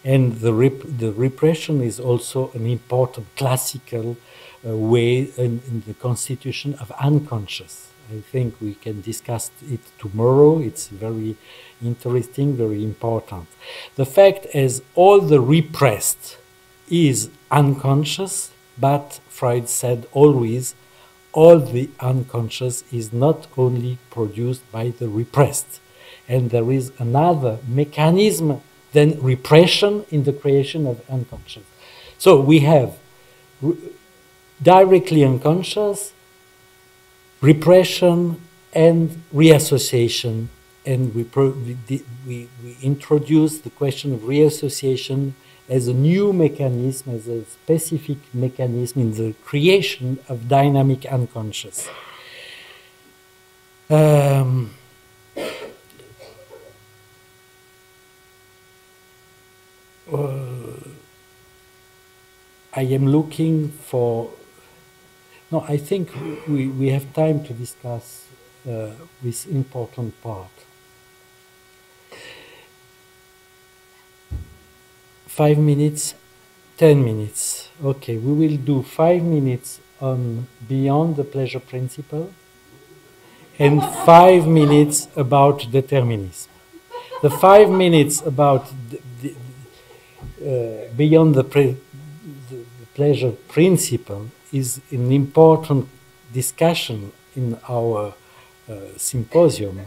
And the repression is also an important classical way in the constitution of unconscious. I think we can discuss it tomorrow. It's very interesting, very important. The fact is all the repressed is unconscious, but Freud said always all the unconscious is not only produced by the repressed. And there is another mechanism than repression in the creation of unconscious. So we have directly unconscious, repression, and reassociation. And we introduce the question of reassociation as a new mechanism, as a specific mechanism in the creation of dynamic unconscious. I am looking for... No, I think we have time to discuss this important part. 5 minutes, 10 minutes. Okay, we will do 5 minutes on beyond the pleasure principle and 5 minutes about determinism. The 5 minutes about beyond the pleasure principle is an important discussion in our symposium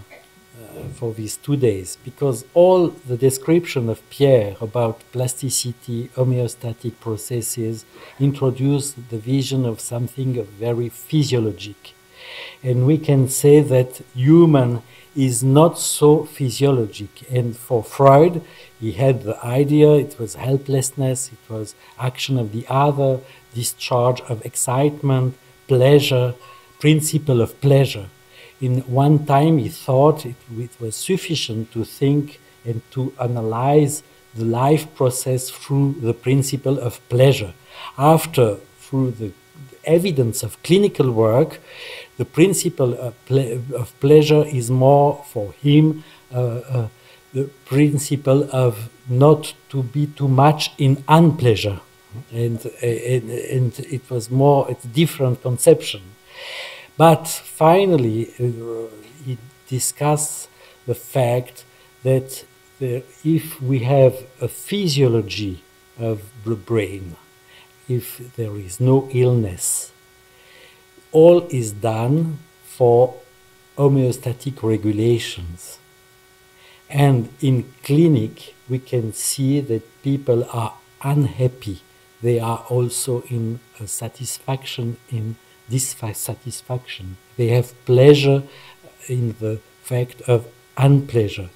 for these 2 days, because all the description of Pierre about plasticity, homeostatic processes introduce the vision of something very physiologic. And we can say that human is not so physiologic. And for Freud, he had the idea, it was helplessness, it was action of the other, discharge of excitement, pleasure, principle of pleasure. In one time he thought it was sufficient to think and to analyze the life process through the principle of pleasure. After, through the evidence of clinical work, the principle of pleasure is more for him the principle of not to be too much in unpleasure. And it was more, it's a different conception. But finally, he discussed the fact that if we have a physiology of the brain, if there is no illness, all is done for homeostatic regulations. And in clinic, we can see that people are unhappy. They are also in satisfaction, in dissatisfaction. They have pleasure in the fact of unpleasure.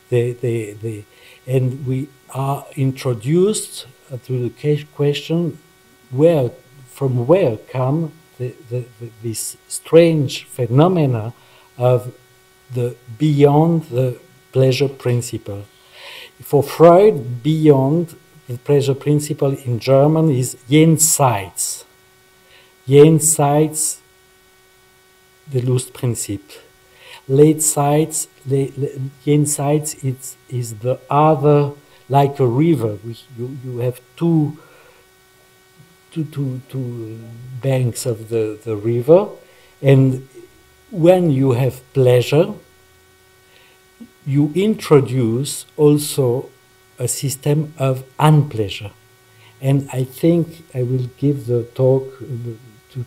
And we are introduced to the question from where come this strange phenomena of the beyond the pleasure principle. For Freud, beyond the pleasure principle in German is Jenseits. Jenseits, the Lustprinzip. Jenseits is the other, like a river. You have two banks of the river, and when you have pleasure, you introduce also a system of unpleasure. And I think I will give the talk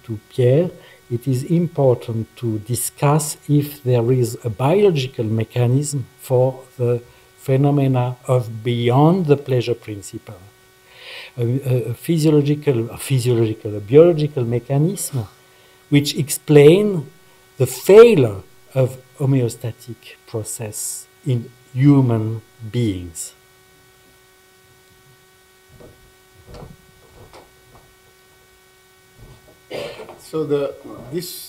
to Pierre. It is important to discuss if there is a biological mechanism for the phenomena of beyond the pleasure principle. A biological mechanism which explain the failure of homeostatic process in human beings. So this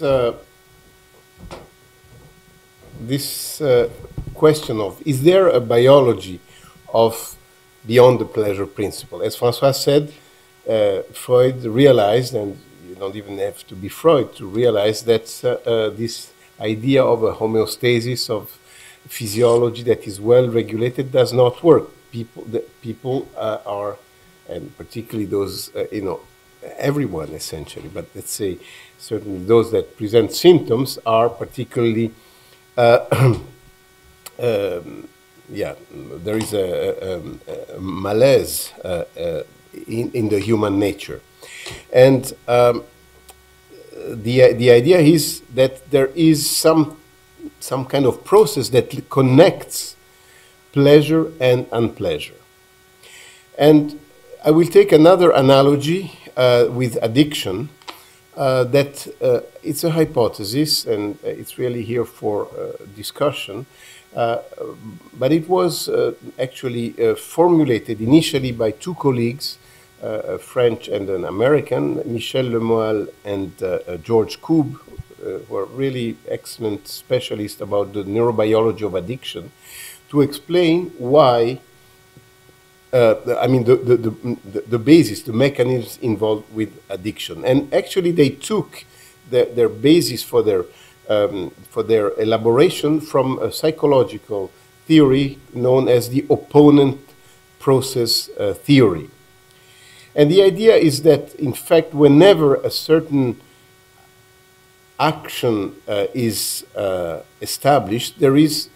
question of, is there a biology of beyond the pleasure principle? As François said, Freud realized, and you don't even have to be Freud to realize that this idea of a homeostasis of physiology that is well regulated does not work. People are, and particularly those, everyone essentially, but let's say certainly those that present symptoms are particularly, there is a malaise in the human nature. And the idea is that there is some kind of process that connects pleasure and unpleasure. And I will take another analogy with addiction, that it's a hypothesis and it's really here for discussion, but it was actually formulated initially by two colleagues, a French and an American, Michel Lemoal and George Koob, who are really excellent specialists about the neurobiology of addiction, to explain why the basis, the mechanisms involved with addiction. And actually they took their basis for their elaboration from a psychological theory known as the opponent process theory. And the idea is that, in fact, whenever a certain action is established, there is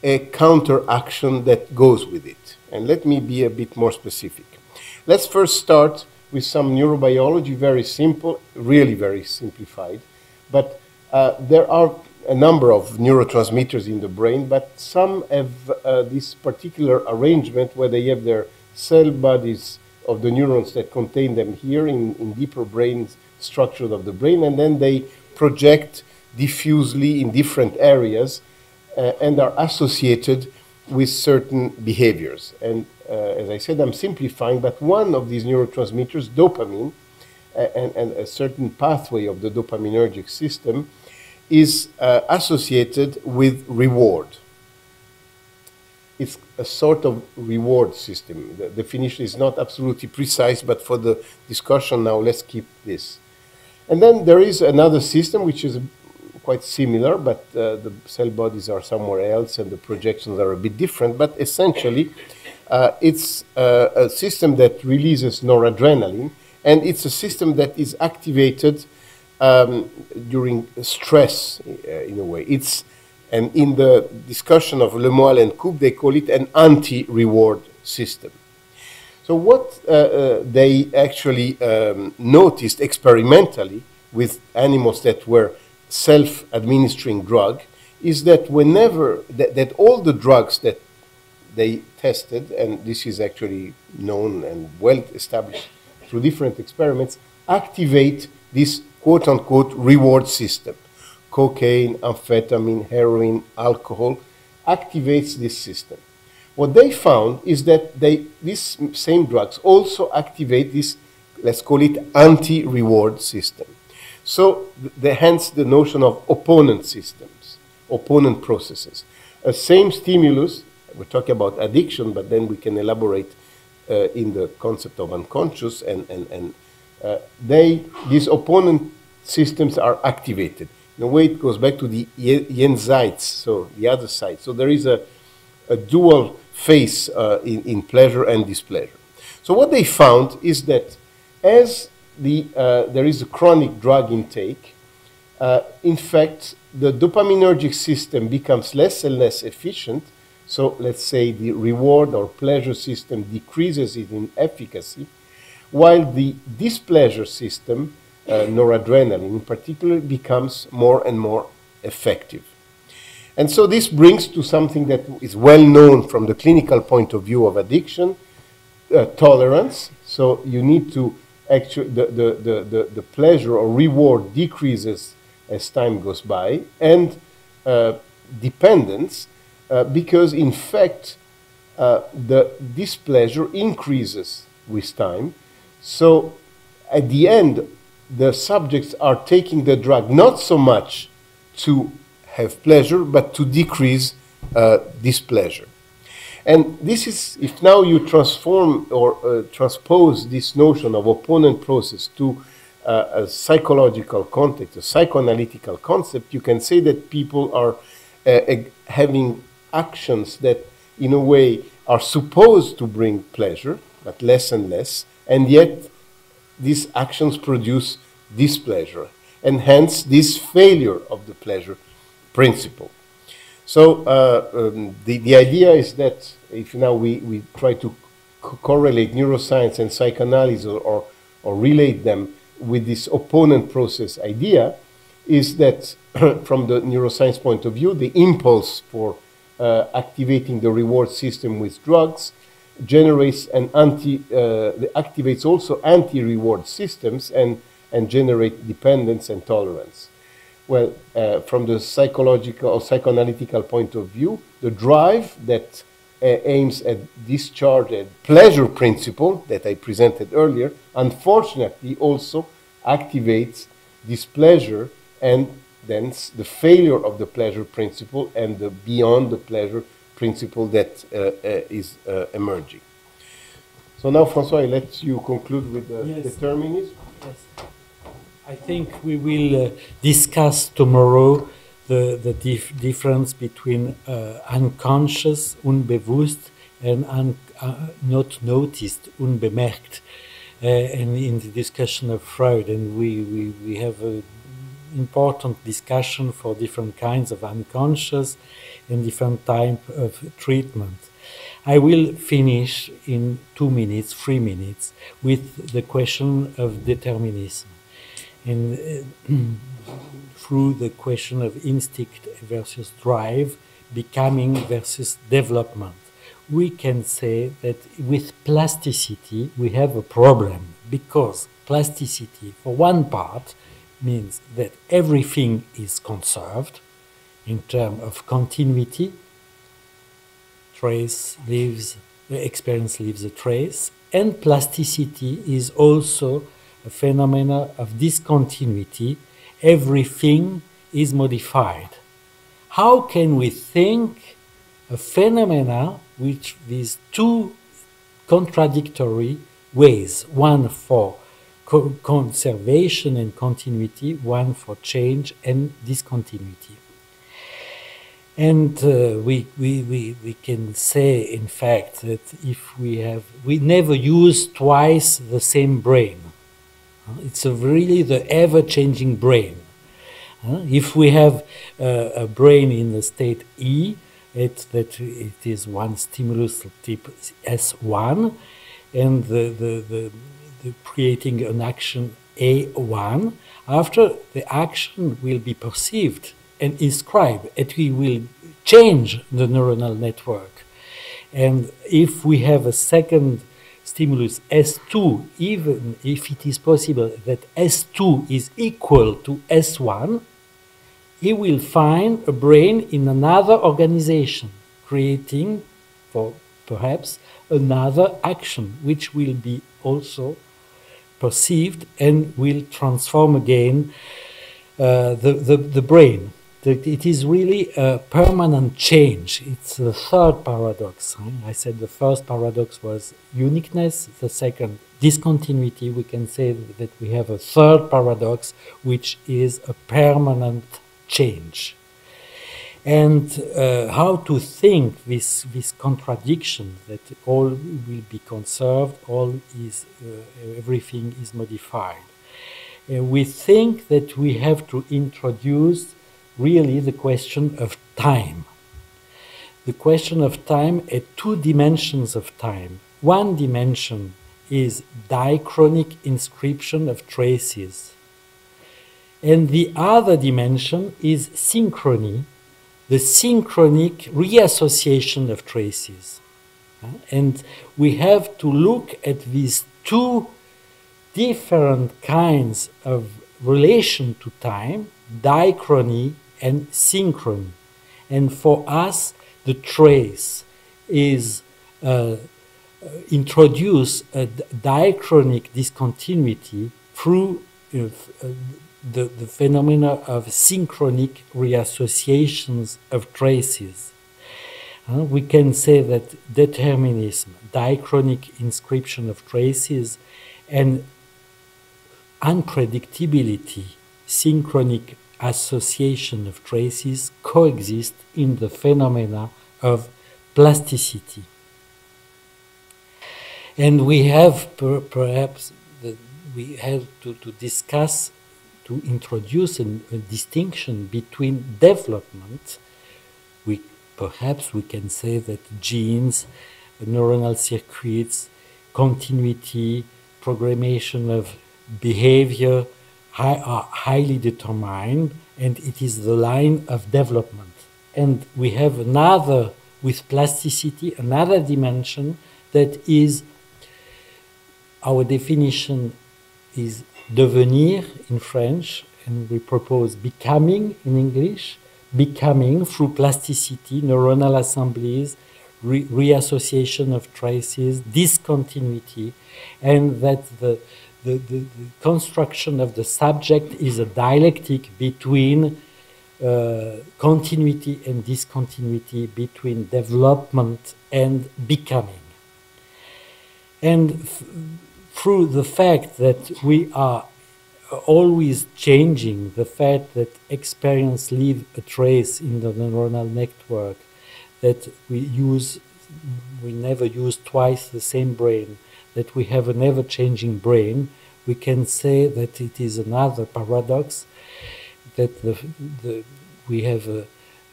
a counteraction that goes with it. And let me be a bit more specific. Let's first start with some neurobiology, very simple, really very simplified. But there are a number of neurotransmitters in the brain, but some have this particular arrangement where they have their cell bodies of the neurons that contain them here in deeper brain structures of the brain, and then they project diffusely in different areas and are associated with certain behaviors. And as I said, I'm simplifying, but one of these neurotransmitters, dopamine, and a certain pathway of the dopaminergic system is associated with reward. It's a sort of reward system. The definition is not absolutely precise, but for the discussion now, let's keep this. And then there is another system which is quite similar, but the cell bodies are somewhere else and the projections are a bit different. But essentially, it's a system that releases noradrenaline, and it's a system that is activated during stress, in a way. And in the discussion of Lemoyle and Coop, they call it an anti-reward system. So what they actually noticed experimentally with animals that were self-administering drug is that whenever, that all the drugs that they tested, and this is actually known and well established through different experiments, activate this quote-unquote reward system. Cocaine, amphetamine, heroin, alcohol activates this system. What they found is that these same drugs also activate this, let's call it, anti-reward system. So hence the notion of opponent systems, opponent processes. A same stimulus, we're talking about addiction, but then we can elaborate in the concept of unconscious, and these opponent systems are activated. In a way, it goes back to the jenseits, so the other side. So there is a dual phase in pleasure and displeasure. So what they found is that as there is a chronic drug intake, in fact, the dopaminergic system becomes less and less efficient. So let's say the reward or pleasure system decreases in efficacy, while the displeasure system, noradrenaline in particular, becomes more and more effective. And so this brings to something that is well known from the clinical point of view of addiction, tolerance. So you need to actually, the pleasure or reward decreases as time goes by, and dependence, because in fact the displeasure increases with time. So at the end, the subjects are taking the drug not so much to have pleasure, but to decrease displeasure. And this is, if now you transform or transpose this notion of opponent process to a psychological context, a psychoanalytical concept, you can say that people are having actions that, in a way, are supposed to bring pleasure, but less and less, and yet these actions produce displeasure, and hence this failure of the pleasure principle. So the idea is that if now we try to correlate neuroscience and psychoanalysis or relate them with this opponent process idea, is that from the neuroscience point of view, the impulse for activating the reward system with drugs generates activates also anti-reward systems and generate dependence and tolerance. Well, from the psychological or psychoanalytical point of view, the drive that aims at discharge and pleasure principle that I presented earlier, unfortunately also activates displeasure and then the failure of the pleasure principle and the beyond the pleasure principle that is emerging. So now, François, I let you conclude with the determinism. Yes. I think we will discuss tomorrow the difference between unconscious, unbewusst, and not noticed, unbemerkt, and in the discussion of Freud. And we have an important discussion for different kinds of unconscious and different type of treatment. I will finish in 2 minutes, 3 minutes, with the question of determinism. And through the question of instinct versus drive, becoming versus development, we can say that with plasticity we have a problem, because plasticity, for one part, means that everything is conserved in terms of continuity. Trace leaves, the experience leaves a trace, and plasticity is also a phenomena of discontinuity. Everything is modified. How can we think a phenomena which these two contradictory ways, one for conservation and continuity, one for change and discontinuity? And we can say, in fact, that if we never use twice the same brain. It's really the ever-changing brain. If we have a brain in the state E, it is one stimulus type S1, and the creating an action A1. After, the action will be perceived and inscribed, and we will change the neuronal network. And if we have a second stimulus S2, even if it is possible that S2 is equal to S1, he will find a brain in another organization, creating, for perhaps, another action, which will be also perceived and will transform again the brain. It is really a permanent change. It's the third paradox. I said the first paradox was uniqueness, the second discontinuity. We can say that we have a third paradox, which is a permanent change. And how to think this contradiction, that all will be conserved, everything is modified. We think that we have to introduce really the question of time. The question of time at two dimensions of time. One dimension is diachronic inscription of traces. And the other dimension is synchrony, the synchronic reassociation of traces. And we have to look at these two different kinds of relation to time, diachrony and synchrony. And for us, the trace is introduce a diachronic discontinuity through the phenomena of synchronic reassociations of traces. We can say that determinism, diachronic inscription of traces, and unpredictability, synchronic association of traces, coexist in the phenomena of plasticity. And we have perhaps we have to discuss, to introduce a distinction between development. Perhaps we can say that genes, neuronal circuits, continuity, programmation of behavior are highly determined, and it is the line of development. And we have another, with plasticity, another dimension that is, our definition is devenir in French, and we propose becoming in English, becoming through plasticity, neuronal assemblies, reassociation of traces, discontinuity, and that the construction of the subject is a dialectic between continuity and discontinuity, between development and becoming. And through the fact that we are always changing, the fact that experience leaves a trace in the neuronal network, that we never use twice the same brain, that we have an ever-changing brain, we can say that it is another paradox, that we have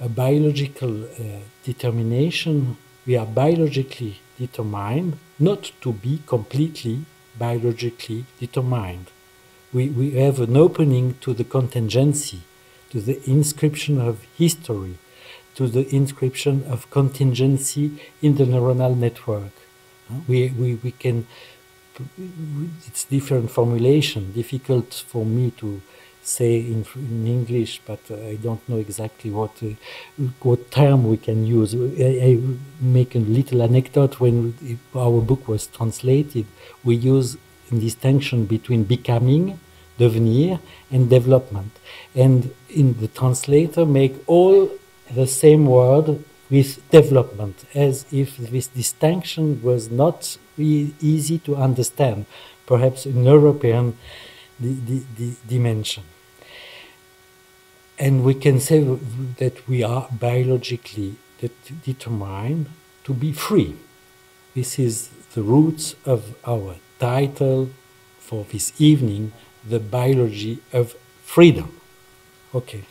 a biological determination. We are biologically determined not to be completely biologically determined. We have an opening to the contingency, to the inscription of history, to the inscription of contingency in the neuronal network. We can, it's different formulation, difficult for me to say in English, but I don't know exactly what term we can use. I make a little anecdote. When our book was translated, we use a distinction between becoming, devenir, and development. And in the translator make all the same word with development, as if this distinction was not really easy to understand, perhaps in European dimension. And we can say that we are biologically determined to be free. This is the roots of our title for this evening, the biology of freedom. Okay.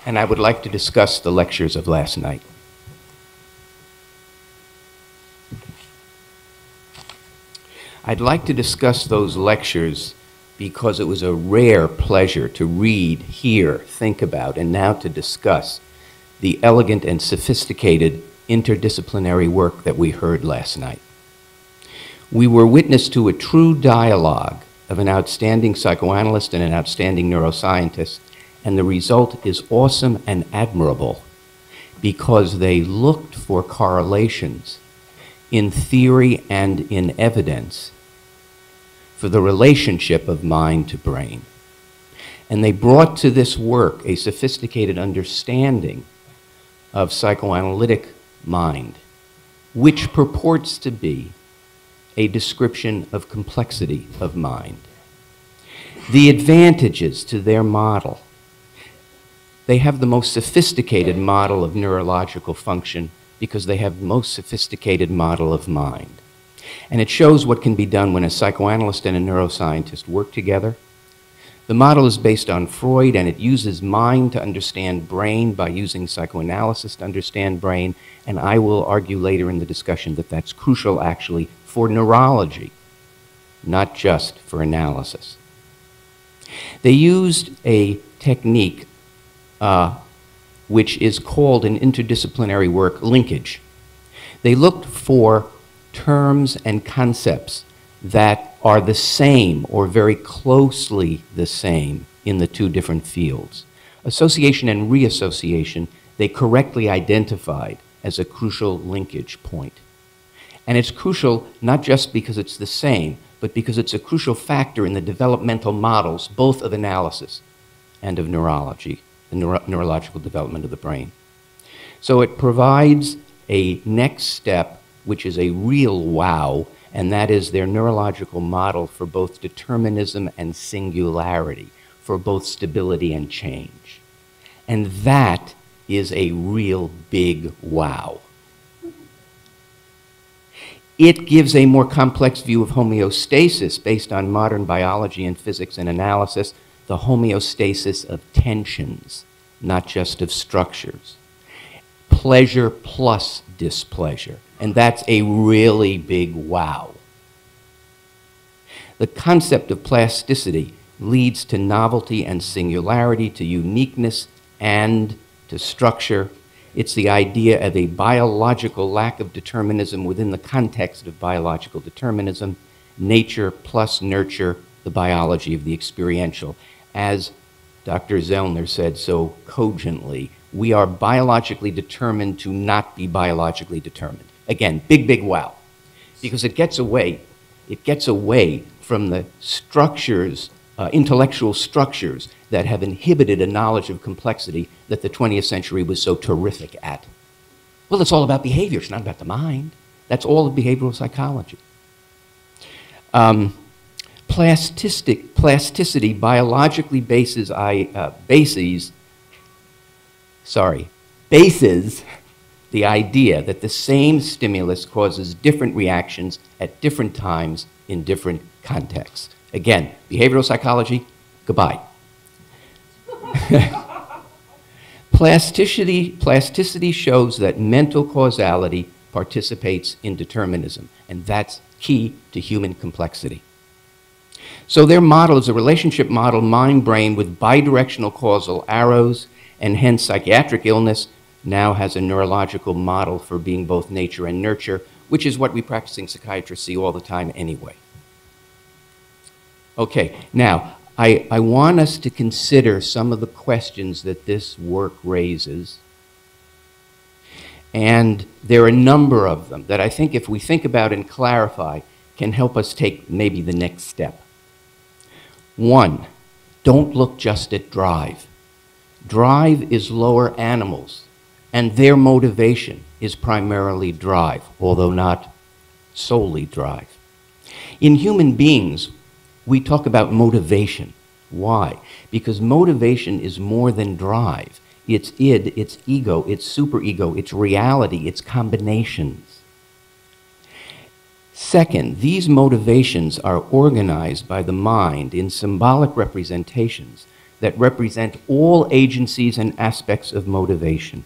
And I would like to discuss the lectures of last night. I'd like to discuss those lectures because it was a rare pleasure to read, hear, think about, and now to discuss the elegant and sophisticated interdisciplinary work that we heard last night. We were witness to a true dialogue of an outstanding psychoanalyst and an outstanding neuroscientist, and the result is awesome and admirable because they looked for correlations in theory and in evidence for the relationship of mind to brain. And they brought to this work a sophisticated understanding of psychoanalytic mind, which purports to be a description of complexity of mind. The advantages to their model: they have the most sophisticated model of neurological function because they have the most sophisticated model of mind. And it shows what can be done when a psychoanalyst and a neuroscientist work together. The model is based on Freud, and it uses mind to understand brain by using psychoanalysis to understand brain, and I will argue later in the discussion that that's crucial actually for neurology, not just for analysis. They used a technique which is called in interdisciplinary work linkage. They looked for terms and concepts that are the same or very closely the same in the two different fields. Association and reassociation, they correctly identified as a crucial linkage point. And it's crucial not just because it's the same, but because it's a crucial factor in the developmental models, both of analysis and of neurology, the neurological development of the brain. So it provides a next step, which is a real wow, and that is their neurological model for both determinism and singularity, for both stability and change. And that is a real big wow. It gives a more complex view of homeostasis based on modern biology and physics and analysis, the homeostasis of tensions, not just of structures. Pleasure plus displeasure, and that's a really big wow. The concept of plasticity leads to novelty and singularity, to uniqueness and to structure. It's the idea of a biological lack of determinism within the context of biological determinism, nature plus nurture, the biology of the experiential. As Dr. Zellner said so cogently, we are biologically determined to not be biologically determined. Again, big, big wow. Because it gets away from the structures, intellectual structures that have inhibited a knowledge of complexity that the 20th century was so terrific at. Well, it's all about behavior, it's not about the mind. That's all of behavioral psychology. Plasticity biologically bases the idea that the same stimulus causes different reactions at different times in different contexts. Again, behavioral psychology, goodbye. Plasticity shows that mental causality participates in determinism, and that's key to human complexity. So their model is a relationship model, mind-brain, with bidirectional causal arrows, and hence psychiatric illness now has a neurological model for being both nature and nurture, which is what we practicing psychiatrists see all the time anyway. Okay, now, I want us to consider some of the questions that this work raises. And there are a number of them that I think if we think about and clarify can help us take maybe the next step. One, don't look just at drive. Drive is lower animals, and their motivation is primarily drive, although not solely drive. In human beings, we talk about motivation. Why? Because motivation is more than drive. its id, its ego, its superego, its reality, its combinations. Second, these motivations are organized by the mind in symbolic representations that represent all agencies and aspects of motivation.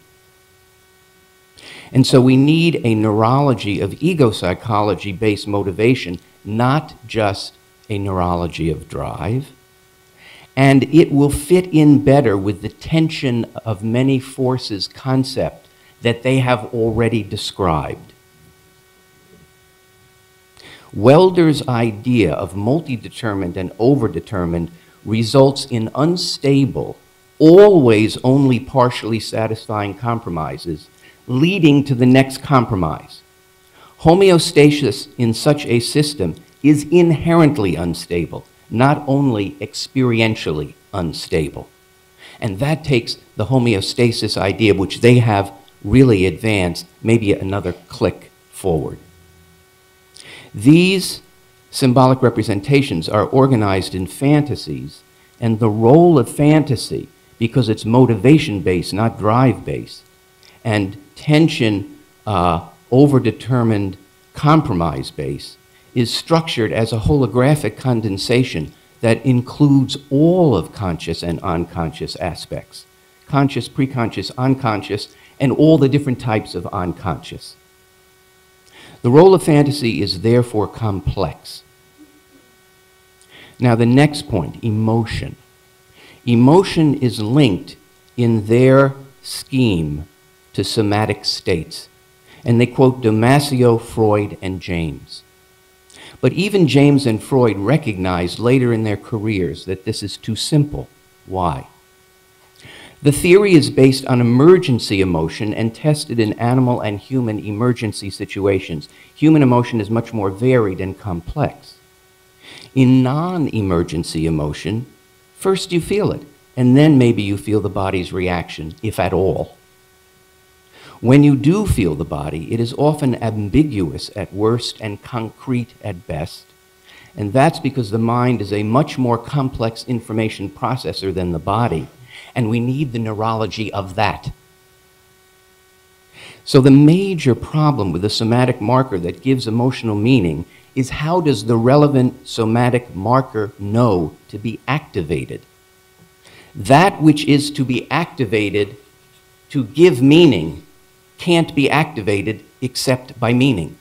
And so we need a neurology of ego psychology-based motivation, not just a neurology of drive. And it will fit in better with the tension of many forces concept that they have already described. Welder's idea of multi-determined and over-determined results in unstable, always only partially satisfying compromises, leading to the next compromise. Homeostasis in such a system is inherently unstable, not only experientially unstable. And that takes the homeostasis idea, which they have really advanced, maybe another click forward. These symbolic representations are organized in fantasies, and the role of fantasy, because it's motivation-based, not drive-based, and tension, over-determined, compromise-based, is structured as a holographic condensation that includes all of conscious and unconscious aspects, conscious, preconscious, unconscious, and all the different types of unconscious. The role of fantasy is therefore complex. Now the next point, emotion. Emotion is linked in their scheme to somatic states, and they quote Damasio, Freud, and James. But even James and Freud recognized later in their careers that this is too simple. Why? The theory is based on emergency emotion and tested in animal and human emergency situations. Human emotion is much more varied and complex. In non-emergency emotion, first you feel it, and then maybe you feel the body's reaction, if at all. When you do feel the body, it is often ambiguous at worst and concrete at best. And that's because the mind is a much more complex information processor than the body, and we need the neurology of that. So the major problem with the somatic marker that gives emotional meaning is how does the relevant somatic marker know to be activated? That which is to be activated to give meaning can't be activated except by meaning.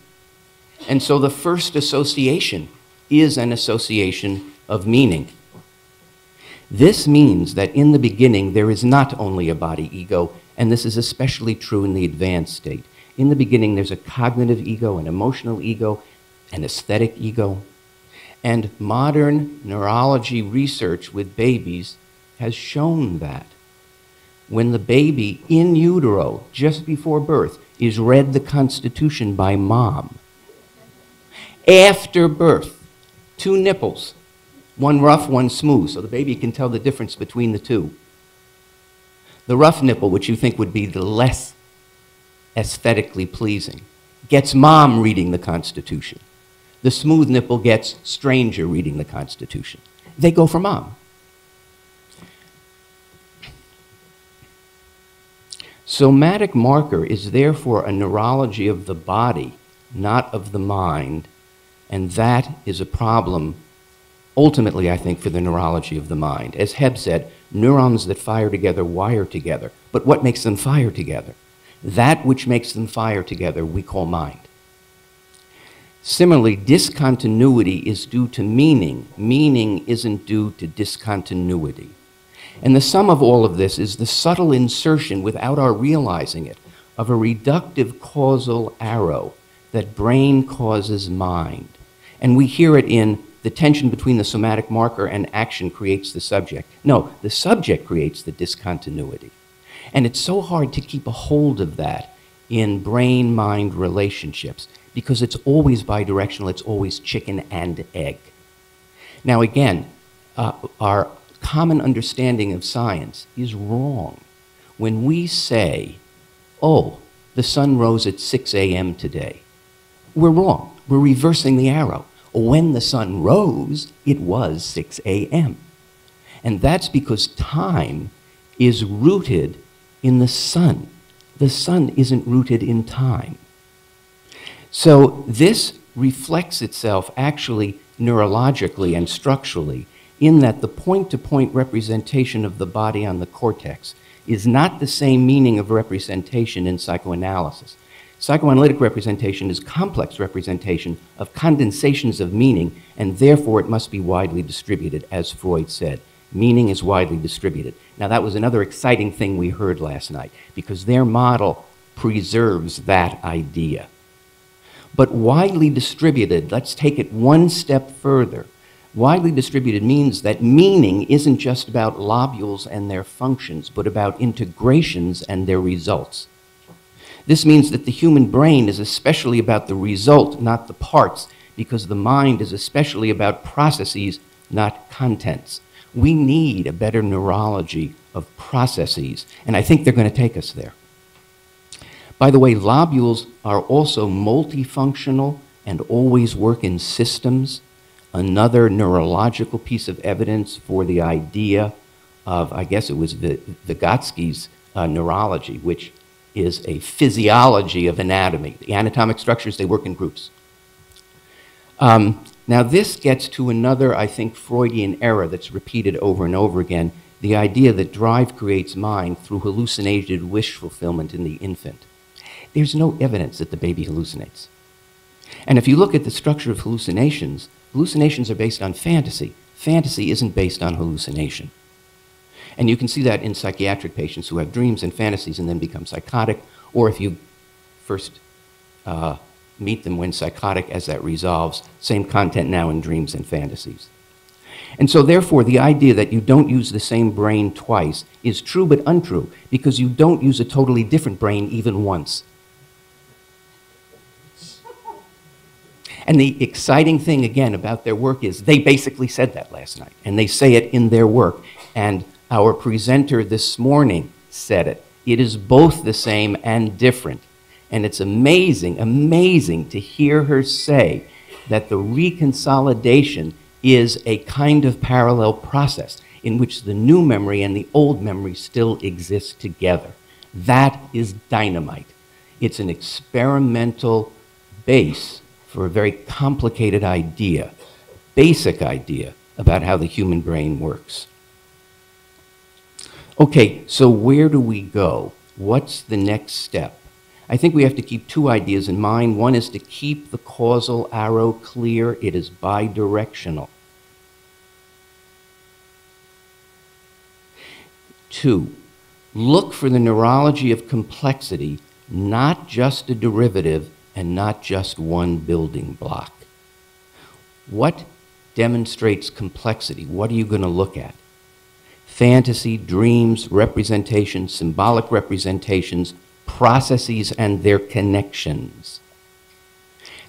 And so the first association is an association of meaning. This means that in the beginning there is not only a body ego, and this is especially true in the advanced state. In the beginning there's a cognitive ego, an emotional ego, an aesthetic ego. And modern neurology research with babies has shown that when the baby in utero, just before birth, is read the Constitution by mom, after birth, 2 nipples, one rough, one smooth, so the baby can tell the difference between the two. The rough nipple, which you think would be the less aesthetically pleasing, gets mom reading the Constitution. The smooth nipple gets stranger reading the Constitution. They go for mom. Somatic marker is therefore a neurology of the body, not of the mind, and that is a problem ultimately, I think, for the neurology of the mind. As Hebb said, neurons that fire together wire together, but what makes them fire together? That which makes them fire together we call mind. Similarly, discontinuity is due to meaning. Meaning isn't due to discontinuity. And the sum of all of this is the subtle insertion, without our realizing it, of a reductive causal arrow that brain causes mind. And we hear it in the tension between the somatic marker and action creates the subject. No, the subject creates the discontinuity. And it's so hard to keep a hold of that in brain-mind relationships because it's always bidirectional, it's always chicken and egg. Now again, our common understanding of science is wrong. When we say, oh, the sun rose at 6 a.m. today, we're wrong. We're reversing the arrow. When the sun rose, it was 6 a.m. And that's because time is rooted in the sun. The sun isn't rooted in time. So this reflects itself actually neurologically and structurally in that the point-to-point representation of the body on the cortex is not the same meaning of representation in psychoanalysis. Psychoanalytic representation is complex representation of condensations of meaning, and therefore it must be widely distributed, as Freud said. Meaning is widely distributed. Now that was another exciting thing we heard last night, because their model preserves that idea. But widely distributed, let's take it one step further. Widely distributed means that meaning isn't just about lobules and their functions, but about integrations and their results. This means that the human brain is especially about the result, not the parts, because the mind is especially about processes, not contents. We need a better neurology of processes, and I think they're going to take us there. By the way, lobules are also multifunctional and always work in systems. Another neurological piece of evidence for the idea of, I guess it was Vygotsky's neurology, which is a physiology of anatomy. The anatomic structures, they work in groups. Now this gets to another, I think, Freudian error that's repeated over and over again, the idea that drive creates mind through hallucinated wish fulfillment in the infant. There's no evidence that the baby hallucinates. And if you look at the structure of hallucinations, hallucinations are based on fantasy. Fantasy isn't based on hallucination. And you can see that in psychiatric patients who have dreams and fantasies and then become psychotic, or if you first meet them when psychotic, as that resolves, same content now in dreams and fantasies. And so therefore, the idea that you don't use the same brain twice is true but untrue, because you don't use a totally different brain even once. And the exciting thing, again, about their work is they basically said that last night, and they say it in their work. And our presenter this morning said it. It is both the same and different. And it's amazing, amazing to hear her say that the reconsolidation is a kind of parallel process in which the new memory and the old memory still exist together. That is dynamite. It's an experimental base for a very complicated idea, basic idea about how the human brain works. Okay, so where do we go? What's the next step? I think we have to keep two ideas in mind. One is to keep the causal arrow clear. It is bidirectional. Two, look for the neurology of complexity, not just a derivative and not just one building block. What demonstrates complexity? What are you going to look at? Fantasy, dreams, representations, symbolic representations, processes and their connections.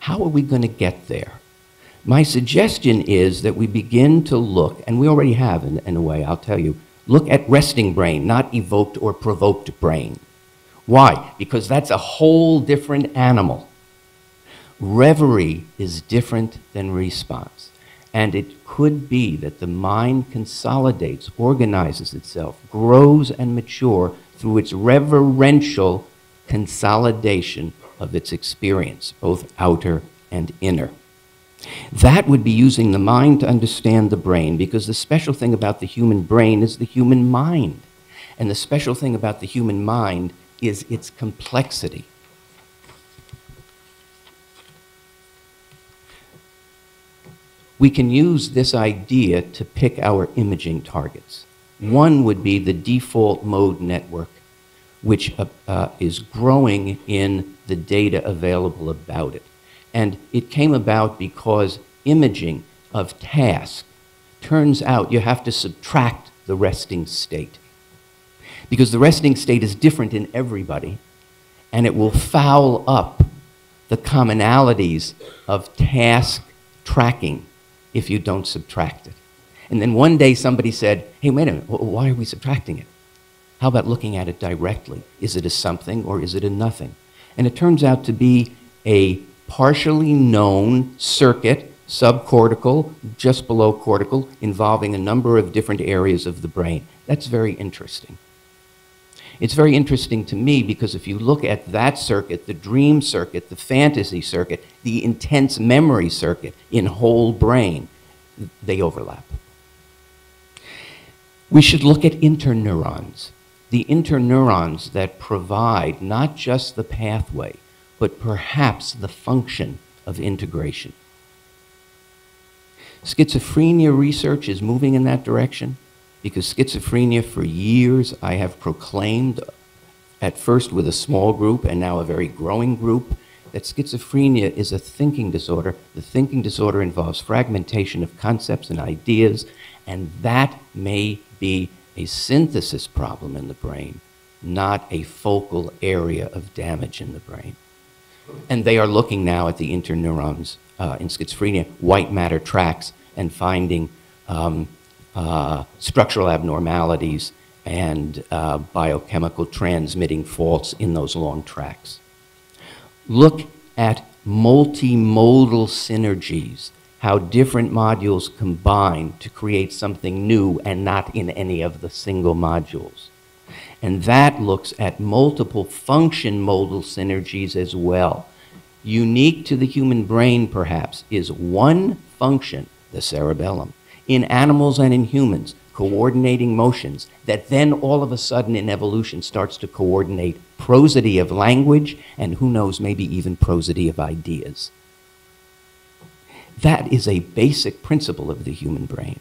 How are we going to get there? My suggestion is that we begin to look, and we already have in a way, I'll tell you, look at resting brain, not evoked or provoked brain. Why? Because that's a whole different animal. Reverie is different than response. And it could be that the mind consolidates, organizes itself, grows and matures through its reverential consolidation of its experience, both outer and inner. That would be using the mind to understand the brain, because the special thing about the human brain is the human mind. And the special thing about the human mind is its complexity. We can use this idea to pick our imaging targets. One would be the default mode network, which is growing in the data available about it. And it came about because imaging of task turns out you have to subtract the resting state. Because the resting state is different in everybody, and it will foul up the commonalities of task tracking if you don't subtract it. And then one day somebody said, hey, wait a minute, why are we subtracting it? How about looking at it directly? Is it a something or is it a nothing? And it turns out to be a partially known circuit, subcortical, just below cortical, involving a number of different areas of the brain. That's very interesting. It's very interesting to me because if you look at that circuit, the dream circuit, the fantasy circuit, the intense memory circuit in whole brain, they overlap. We should look at interneurons, the interneurons that provide not just the pathway, but perhaps the function of integration. Schizophrenia research is moving in that direction because schizophrenia, for years, I have proclaimed, at first with a small group and now a very growing group, that schizophrenia is a thinking disorder. The thinking disorder involves fragmentation of concepts and ideas, and that may be a synthesis problem in the brain, not a focal area of damage in the brain. And they are looking now at the interneurons in schizophrenia, white matter tracks, and finding structural abnormalities and biochemical transmitting faults in those long tracks. Look at multimodal synergies, how different modules combine to create something new and not in any of the single modules. And that looks at multiple function modal synergies as well. Unique to the human brain, perhaps, is one function, the cerebellum, in animals and in humans, coordinating motions that then all of a sudden in evolution starts to coordinate prosody of language and who knows, maybe even prosody of ideas. That is a basic principle of the human brain.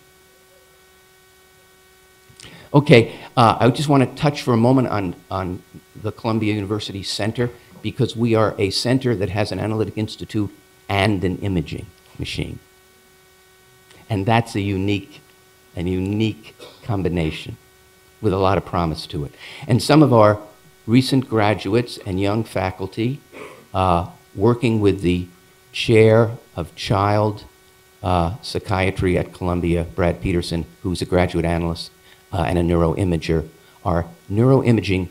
Okay, I just want to touch for a moment on the Columbia University Center because we are a center that has an analytic institute and an imaging machine. And that's a unique combination with a lot of promise to it. And some of our recent graduates and young faculty working with the chair of child psychiatry at Columbia, Brad Peterson, who's a graduate analyst and a neuroimager, are neuroimaging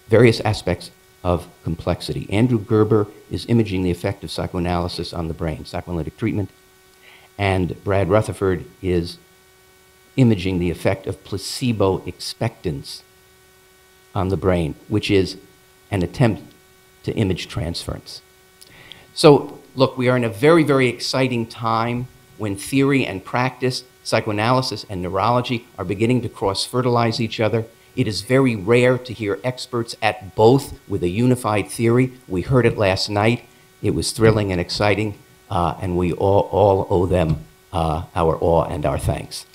various aspects of complexity. Andrew Gerber is imaging the effect of psychoanalysis on the brain, psychoanalytic treatment, and Brad Rutherford is imaging the effect of placebo expectance on the brain, which is an attempt to image transference. So, look, we are in a very, very exciting time when theory and practice, psychoanalysis and neurology are beginning to cross-fertilize each other. It is very rare to hear experts at both with a unified theory. We heard it last night. It was thrilling and exciting, and we all owe them our awe and our thanks.